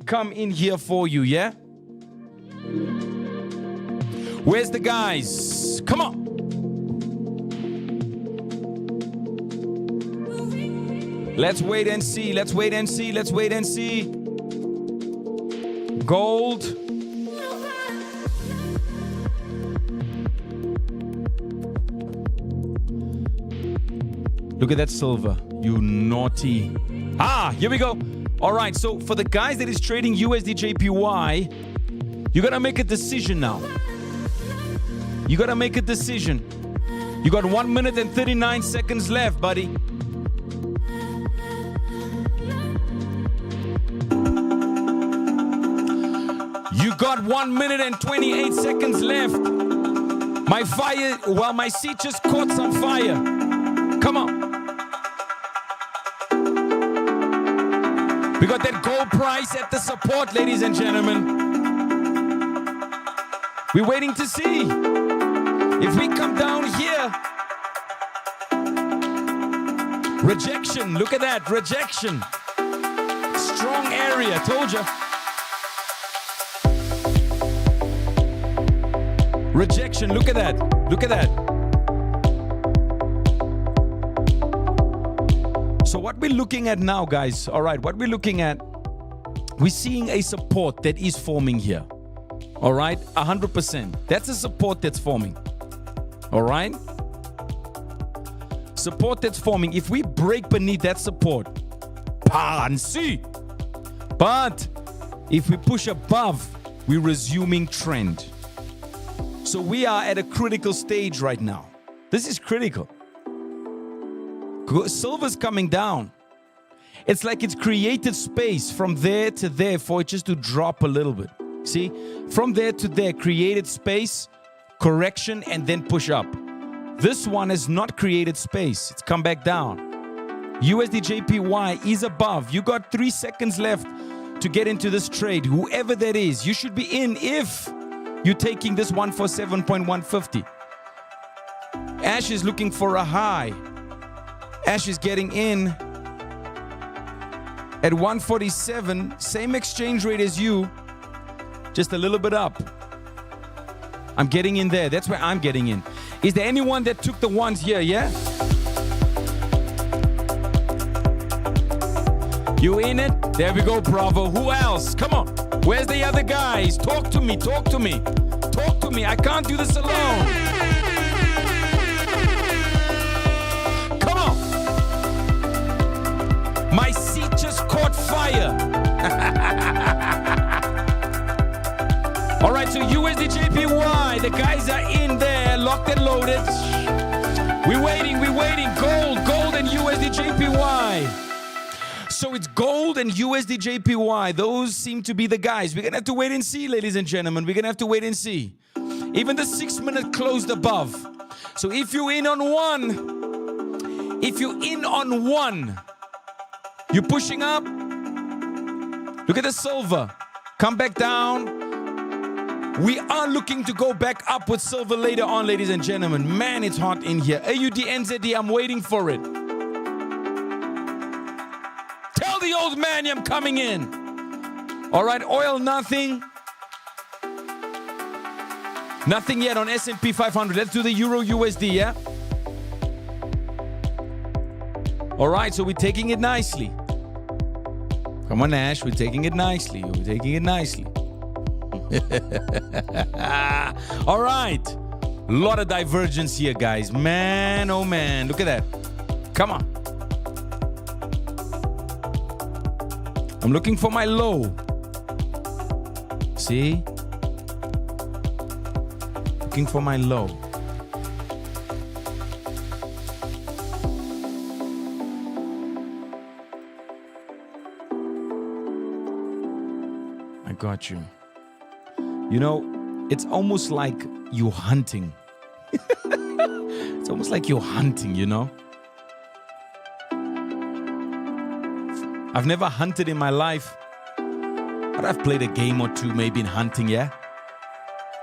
come in here for you, yeah? Where's the guys? Come on. Let's wait and see. Let's wait and see. Let's wait and see. Gold. Look at that silver. You naughty. Here we go. All right, so for the guys that is trading USD/JPY, you got to make a decision now. You got to make a decision. You got 1 minute and 39 seconds left, buddy. You got 1 minute and 28 seconds left. My seat just caught some fire. Come on. We got that gold price at the support, ladies and gentlemen. We're waiting to see if we come down here. Rejection, look at that, rejection. Strong area, told you. Rejection, look at that, look at that. So what we're looking at now, guys, all right, what we're looking at, we're seeing a support that is forming here. All right, 100%. That's a support that's forming. All right? Support that's forming. If we break beneath that support, pansy. But if we push above, we're resuming trend. So we are at a critical stage right now. This is critical. Silver's coming down. It's like it's created space from there to there for it just to drop a little bit. See? From there to there, created space, correction, and then push up. This one has not created space. It's come back down. USD/JPY is above. You got 3 seconds left to get into this trade. Whoever that is, you should be in if you're taking this one for 7.150. Ash is looking for a high. Ash is getting in at 147. Same exchange rate as you, just a little bit up. I'm getting in there. That's where I'm getting in. Is there anyone that took the ones here, yeah? You in it? There we go, Bravo. Who else? Come on. Where's the other guys? Talk to me, talk to me. Talk to me. I can't do this alone. Come on. My seat just caught fire. All right, so USD/JPY, the guys are in there, locked and loaded. We're waiting. Gold and USD/JPY. So it's gold and USD/JPY. Those seem to be the guys. We're going to have to wait and see, ladies and gentlemen. We're going to have to wait and see. Even the 6 minute closed above. So if you're in on one, you're pushing up. Look at the silver. Come back down. We are looking to go back up with silver later on, ladies and gentlemen. Man, it's hot in here. AUD/NZD, I'm waiting for it. Tell the old man I'm coming in. All right, oil, nothing. Nothing yet on S&P 500. Let's do the Euro USD, yeah? All right, so we're taking it nicely. Come on, Ash, we're taking it nicely. We're taking it nicely. All right. A lot of divergence here, guys. Man, oh man. Look at that. Come on. I'm looking for my low. See? Looking for my low. I got you. You know, it's almost like you're hunting. It's almost like you're hunting, you know? I've never hunted in my life, but I've played a game or two maybe in hunting, yeah?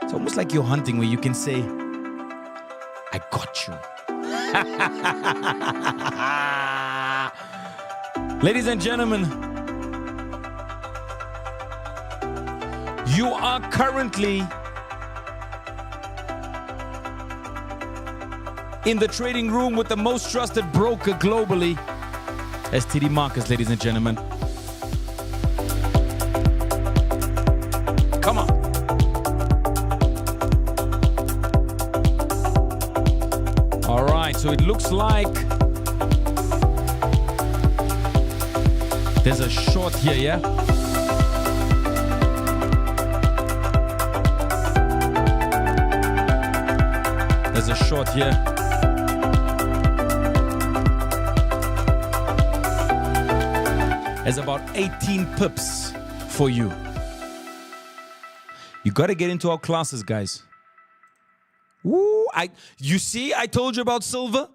It's almost like you're hunting where you can say, I got you. Ladies and gentlemen, you are currently in the trading room with the most trusted broker globally, STD Markets, ladies and gentlemen. Come on. All right, so it looks like There's a short here, yeah? There's a short here. There's about 18 pips for you. You got to get into our classes, guys. Woo! You see, I told you about silver.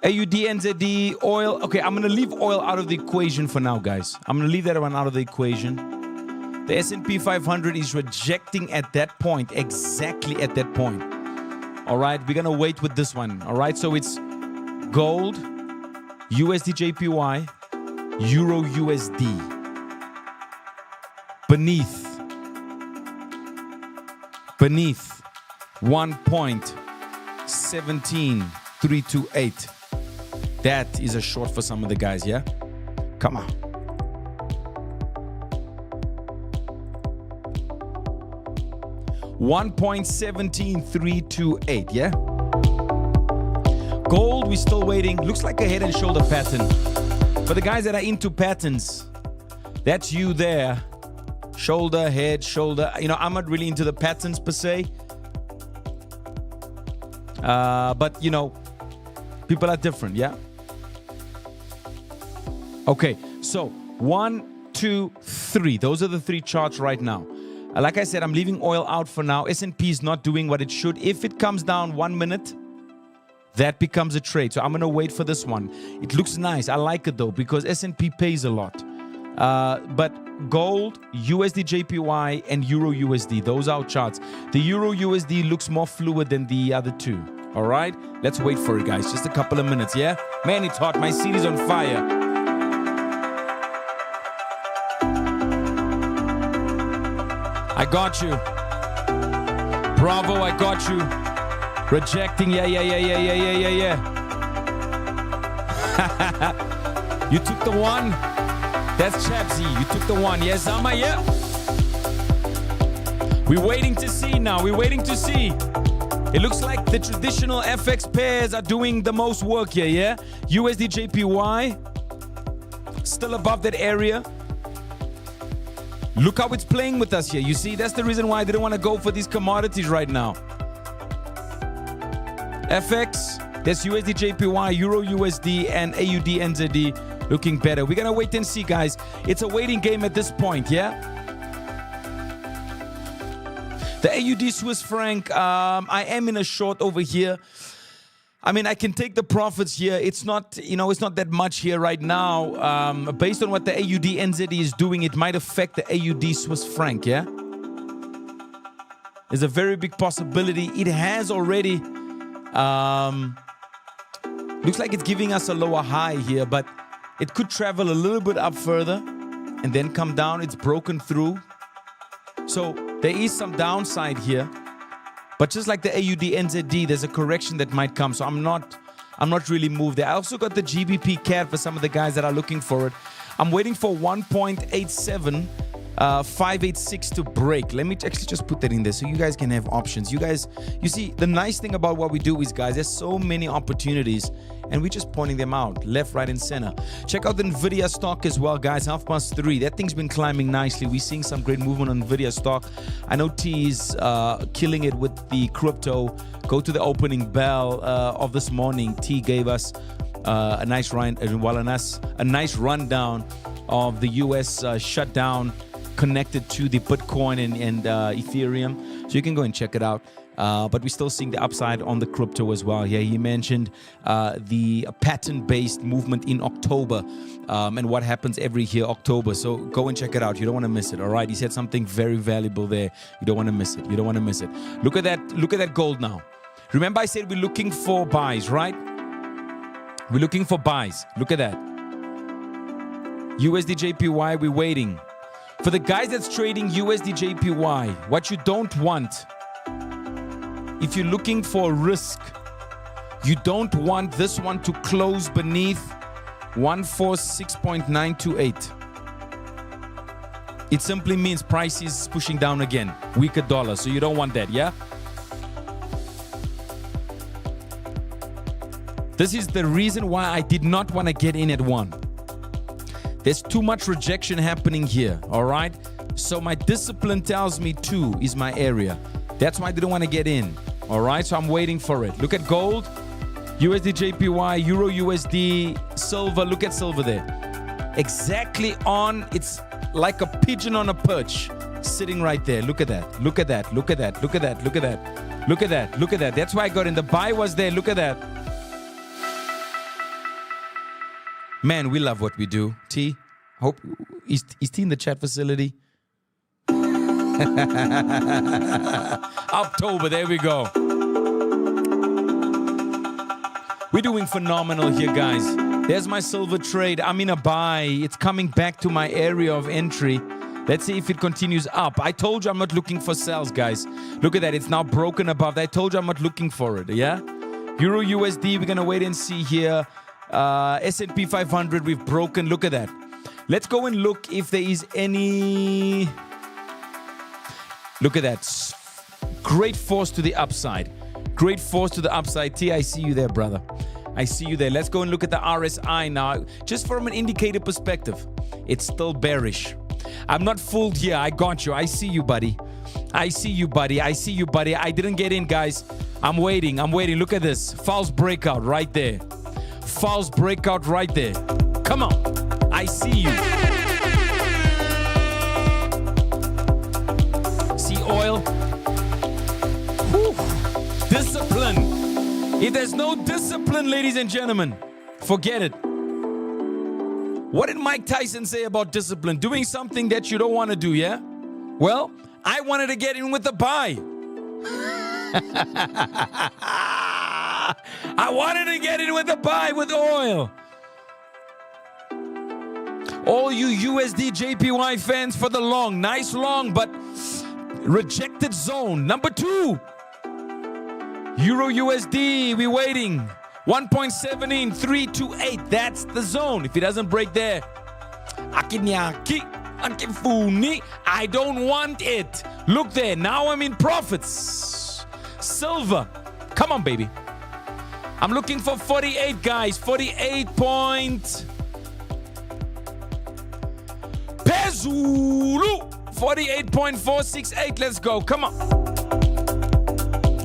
AUD, NZD, oil. Okay, I'm going to leave oil out of the equation for now, guys. I'm going to leave that one out of the equation. The S&P 500 is rejecting at that point, exactly at that point. All right, we're going to wait with this one. All right, so it's gold, USD JPY, Euro USD. Beneath 1.17328. That is a short for some of the guys, yeah? Come on. $1.17328, yeah? Gold, we're still waiting. Looks like a head and shoulder pattern. For the guys that are into patterns, that's you there. Shoulder, head, shoulder. You know, I'm not really into the patterns per se. But, you know, people are different, yeah? Okay, so 1, 2, 3. Those are the three charts right now. Like I said, I'm leaving oil out for now. S&P is not doing what it should. If it comes down 1 minute, that becomes a trade. So I'm going to wait for this one. It looks nice. I like it, though, because S&P pays a lot. But gold, USD JPY, and Euro USD, those are our charts. The Euro USD looks more fluid than the other two. All right? Let's wait for it, guys. Just a couple of minutes, yeah? Man, it's hot. My seat is on fire. I got you. Bravo, I got you. Rejecting, yeah. You took the one. That's Chapsy. You took the one. Yes, Zama, yeah. We're waiting to see now. We're waiting to see. It looks like the traditional FX pairs are doing the most work here, yeah? USD JPY, still above that area. Look how it's playing with us here. You see, that's the reason why I didn't want to go for these commodities right now. FX, there's USD JPY, Euro USD, and AUD NZD looking better. We're going to wait and see, guys. It's a waiting game at this point, yeah? The AUD Swiss franc, I am in a short over here. I mean, I can take the profits here. It's not, you know, it's not that much here right now. Based on what the AUD NZD is doing, it might affect the AUD Swiss franc, yeah? There's a very big possibility. It has already, looks like it's giving us a lower high here, but it could travel a little bit up further and then come down. It's broken through. So there is some downside here. But just like the AUD NZD, there's a correction that might come. So I'm not really moved there. I also got the GBP CAD for some of the guys that are looking for it. I'm waiting for 1.87586 to break. Let me actually just put that in there so you guys can have options. You guys, you see, the nice thing about what we do is, guys, there's so many opportunities and we're just pointing them out left, right, and center. Check out the NVIDIA stock as well, guys. 3:30. That thing's been climbing nicely. We're seeing some great movement on NVIDIA stock. I know T is killing it with the crypto. Go to the opening bell of this morning. T gave us a nice rundown of the US shutdown connected to the Bitcoin and Ethereum. So you can go and check it out. But we're still seeing the upside on the crypto as well. Yeah, he mentioned the pattern-based movement in October and what happens every year, October. So go and check it out. You don't want to miss it, all right? He said something very valuable there. You don't want to miss it. You don't want to miss it. Look at that. Look at that gold now. Remember I said we're looking for buys, right? We're looking for buys. Look at that. USD JPY, we're waiting. For the guys that's trading USD JPY, what you don't want, if you're looking for risk, you don't want this one to close beneath 146.928. It simply means price is pushing down again, weaker dollar. So you don't want that, yeah? This is the reason why I did not want to get in at 1. There's too much rejection happening here, all right? So my discipline tells me 2 is my area. That's why I didn't want to get in, all right? So I'm waiting for it. Look at gold, USD JPY, Euro USD, silver. Look at silver there. Exactly on, it's like a pigeon on a perch, sitting right there. Look at that, look at that, look at that, look at that, look at that, look at that, look at that. That's why I got in. The buy was there, look at that. Man, we love what we do. T, hope is T in the chat facility? October, there we go. We're doing phenomenal here, guys. There's my silver trade. I'm in a buy. It's coming back to my area of entry. Let's see if it continues up. I told you I'm not looking for sells, guys. Look at that. It's now broken above. I told you I'm not looking for it, yeah? Euro USD, we're going to wait and see here. S&P 500, we've broken. Look at that. Let's go and look if there is any. Look at that. Great force to the upside. Great force to the upside. T, I see you there, brother. I see you there. Let's go and look at the RSI now. Just from an indicator perspective, it's still bearish. I'm not fooled here. I got you. I see you, buddy. I see you, buddy. I see you, buddy. I didn't get in, guys. I'm waiting. I'm waiting. Look at this. False breakout right there. False breakout right there. Come on. I see you. See oil? Whew. Discipline. If there's no discipline, ladies and gentlemen, forget it. What did Mike Tyson say about discipline? Doing something that you don't want to do, yeah? Well, I wanted to get in with the buy. I wanted to get in with the buy with oil. All you USD JPY fans for the long. Nice long, but rejected zone. Number 2. Euro USD, we're waiting. 1.17328. That's the zone. If it doesn't break there, Akinyaki, Akifuni, I don't want it. Look there. Now I'm in profits. Silver. Come on, baby. I'm looking for 48, guys. 48 point. Pezulu. 48.468. Let's go. Come on.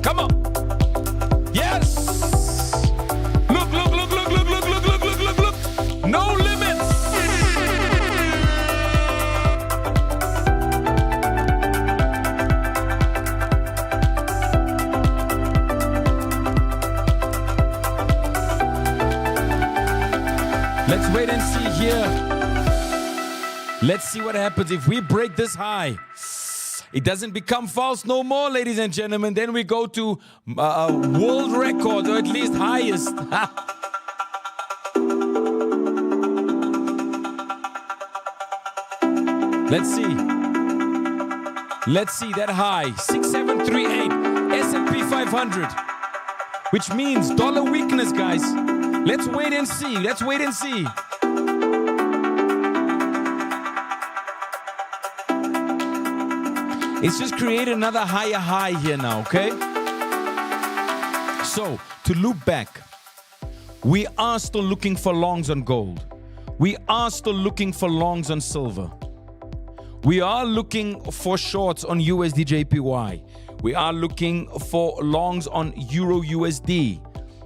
Come on. Yes. Look, look, look, look, look, look, look, look, look, look, look. No limits. Let's wait and see here. Let's see what happens if we break this high. It doesn't become false no more, ladies and gentlemen. Then we go to world record, or at least highest. Let's see. Let's see that high. 6738 S&P 500. Which means dollar weakness, guys. Let's wait and see. Let's wait and see. It's just created another higher high here now, okay? So, to loop back, we are still looking for longs on gold. We are still looking for longs on silver. We are looking for shorts on USD JPY. We are looking for longs on Euro USD.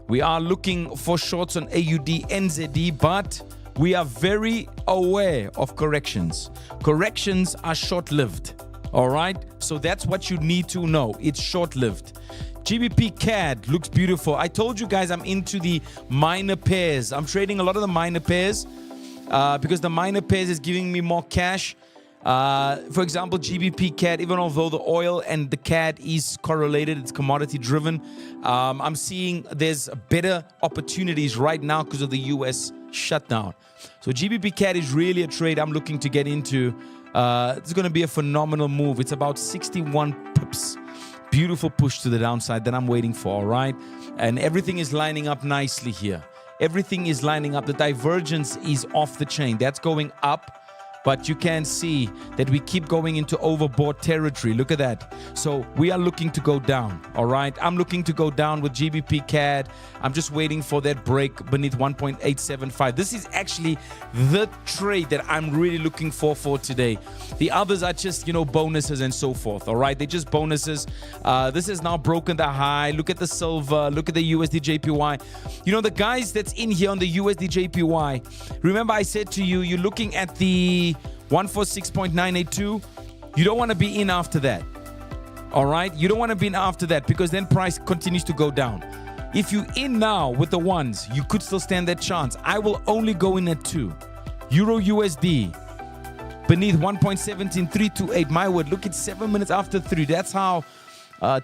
We are looking for shorts on AUD NZD, but we are very aware of corrections. Corrections are short-lived. All right, so that's what you need to know. It's short-lived. GBP CAD looks beautiful. I told you guys I'm into the minor pairs. I'm trading a lot of the minor pairs because the minor pairs is giving me more cash. For example, GBP CAD, even although the oil and the CAD is correlated, it's commodity driven, I'm seeing there's better opportunities right now because of the US shutdown. So GBP CAD is really a trade I'm looking to get into. It's going to be a phenomenal move. It's about 61 pips. Beautiful push to the downside that I'm waiting for, all right? And everything is lining up nicely here. Everything is lining up. The divergence is off the chain. That's going up. but you can see that we keep going into overbought territory. Look at that. So we are looking to go down. All right. I'm looking to go down with GBP CAD. I'm just waiting for that break beneath 1.875. This is actually the trade that I'm really looking for today. The others are just, bonuses and so forth. All right. They're just bonuses. This has now broken the high. Look at the silver. Look at the USD JPY. The guys that's in here on the USD JPY. Remember I said to you, you're looking at the 146.982. You don't want to be in after that. All right. You don't want to be in after that because then price continues to go down. If you're in now with the ones, you could still stand that chance. I will only go in at 2. Euro USD beneath 1.17328. My word, look at 7 minutes after 3. That's how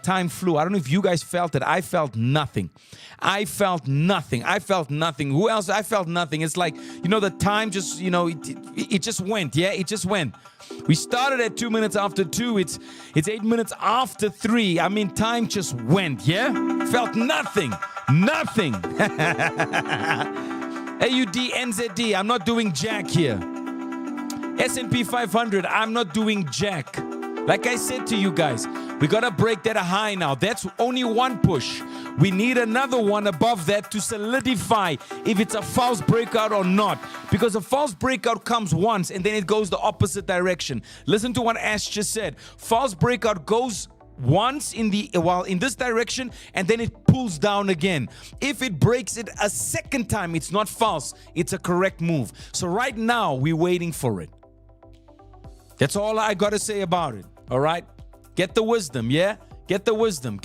time flew. I don't know if you guys felt it. I felt nothing. I felt nothing. Who else? I felt nothing. It's like, the time just, it just went. Yeah, it just went. We started at 2 minutes after 2. It's 8 minutes after 3. I mean, time just went. Yeah, felt nothing. Nothing. AUD NZD. I'm not doing jack here. S&P 500. I'm not doing jack. Like I said to you guys, we got to break that high now. That's only one push. We need another one above that to solidify if it's a false breakout or not. Because a false breakout comes once and then it goes the opposite direction. Listen to what Ash just said. False breakout goes once in this direction and then it pulls down again. If it breaks it a second time, it's not false. It's a correct move. So right now, we're waiting for it. That's all I got to say about it. All right? Get the wisdom, yeah? Get the wisdom.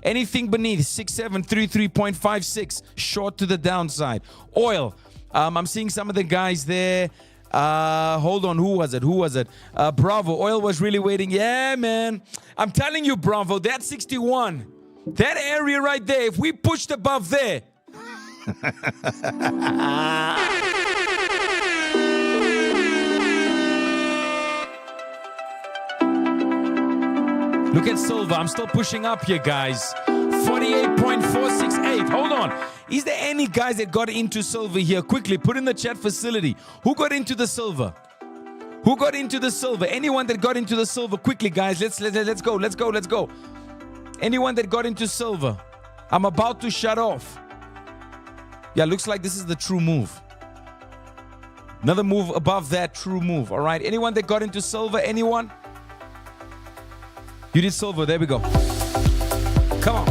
Anything beneath 6733.56, short to the downside. Oil. I'm seeing some of the guys there. Hold on. Who was it? Bravo. Oil was really waiting. Yeah, man. I'm telling you, Bravo, that 61. That area right there, if we pushed above there. Look at silver. I'm still pushing up here, guys. 48.468. Hold on. Is there any guys that got into silver here? Quickly, put in the chat facility. Who got into the silver? Anyone that got into the silver? Quickly, guys. Let's go. Anyone that got into silver? I'm about to shut off. Yeah, looks like this is the true move. Another move above that, true move. All right. Anyone that got into silver? Anyone? You did silver. There we go. Come on.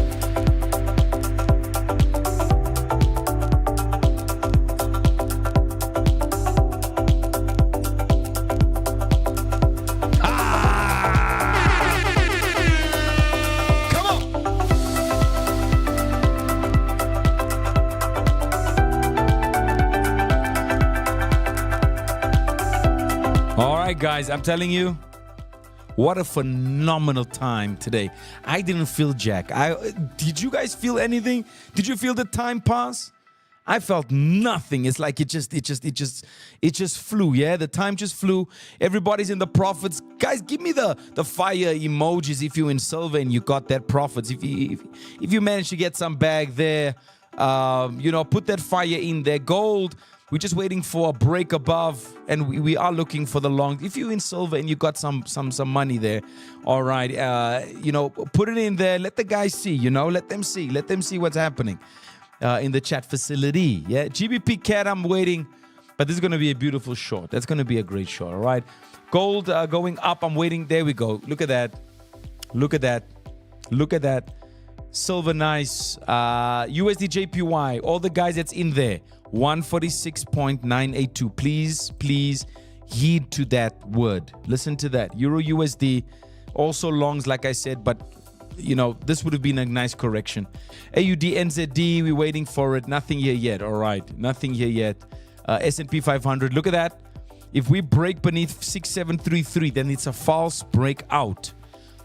Come on. All right, guys. I'm telling you. What a phenomenal time today. I didn't feel jack. Did you guys feel anything? Did you feel the time pass? I felt nothing. It's like it just flew. Yeah, the time just flew. Everybody's in the profits. Guys, give me the fire emojis if you're in silver and you got that profits. If you managed to get some bag there, put that fire in there. Gold. We're just waiting for a break above, and we are looking for the long. If you're in silver and you got some money there, all right, put it in there. Let the guys see, let them see what's happening in the chat facility. Yeah, GBP CAD, I'm waiting, but this is going to be a beautiful short. That's going to be a great short, all right. Gold going up, I'm waiting. There we go. Look at that. Silver, nice. USD JPY, all the guys that's in there. 146.982. Please heed to that word. Listen to that. Euro USD, also longs, like I said, but this would have been a nice correction. AUD NZD, we're waiting for it. Nothing here yet. All right, nothing here yet. S&P 500, look at that. If we break beneath 6733, then it's a false breakout.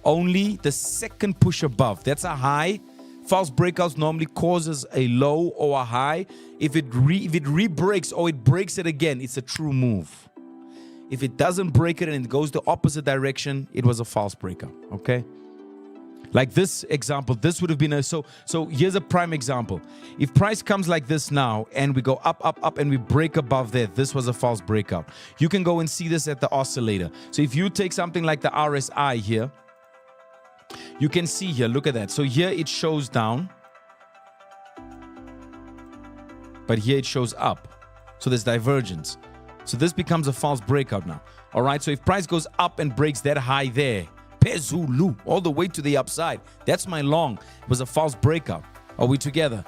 Only the second push above. That's a high. False breakouts normally causes a low or a high. If it re-breaks or it breaks it again, it's a true move. If it doesn't break it and it goes the opposite direction, it was a false breakout. Okay? Like this example, this would have been so here's a prime example. If price comes like this now and we go up and we break above there, this was a false breakout. You can go and see this at the oscillator. So if you take something like the RSI here, you can see here, look at that. So here it shows down, but here it shows up. So there's divergence. So this becomes a false breakout now. All right, so if price goes up and breaks that high there, Pezulu, all the way to the upside. That's my long. It was a false breakout. Are we together?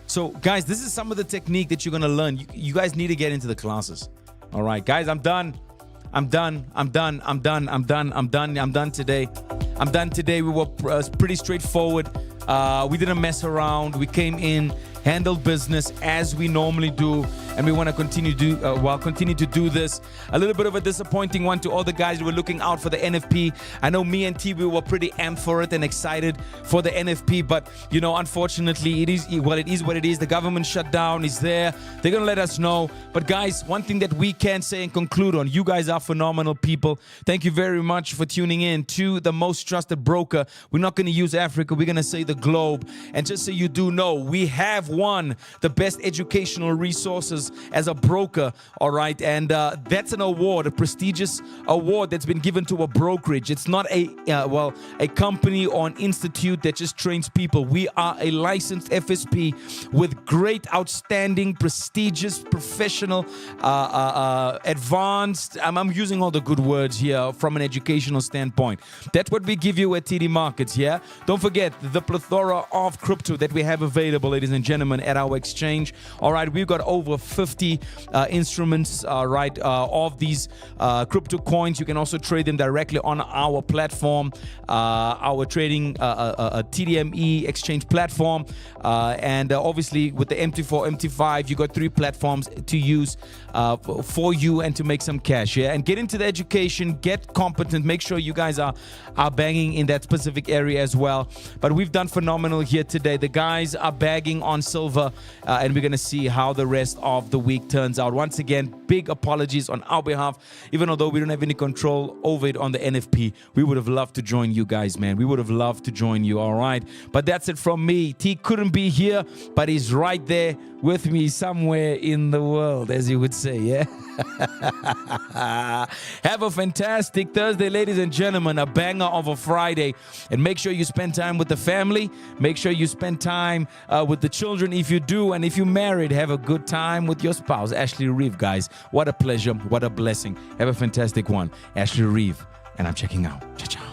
So, guys, this is some of the technique that you're going to learn. You guys need to get into the classes. All right, guys, I'm done. I'm done today. I'm done today. We were pretty straightforward. We didn't mess around. We came in, handled business as we normally do, and we want to continue to do this. A little bit of a disappointing one to all the guys who were looking out for the NFP. I know me and T, we were pretty amped for it and excited for the NFP, but you know, unfortunately, it is what it is. The government shutdown is there. They're gonna let us know. But guys, one thing that we can say and conclude on: you guys are phenomenal people. Thank you very much for tuning in to the most trusted broker. We're not gonna use Africa. We're gonna say the globe. And just so you do know, we have won the best educational resources as a broker, all right? And that's an award, a prestigious award that's been given to a brokerage. It's not a company or an institute that just trains people. We are a licensed FSP with great, outstanding, prestigious, professional, advanced, I'm using all the good words here from an educational standpoint. That's what we give you at TD Markets, yeah? Don't forget the plethora of crypto that we have available, ladies and gentlemen, at our exchange. All right, we've got over 50 instruments, of these crypto coins. You can also trade them directly on our platform, our trading TDME exchange platform, and obviously with the MT4, MT5, you got 3 platforms to use for you and to make some cash, yeah? And get into the education, get competent, make sure you guys are banging in that specific area as well. But we've done phenomenal here today. The guys are bagging on silver, and we're going to see how the rest of the week turns out. Once again, big apologies on our behalf. Even although we don't have any control over it on the NFP, we would have loved to join you guys, man. We would have loved to join you, all right? But that's it from me. T couldn't be here, but he's right there with me somewhere in the world, as you would say, yeah? Have a fantastic Thursday, ladies and gentlemen, a banger of a Friday. And make sure you spend time with the family. Make sure you spend time with the children if you do. And if you're married, have a good time with your spouse. Ashley Reeve, guys. What a pleasure. What a blessing. Have a fantastic one. Ashley Reeve. And I'm checking out. Ciao, ciao.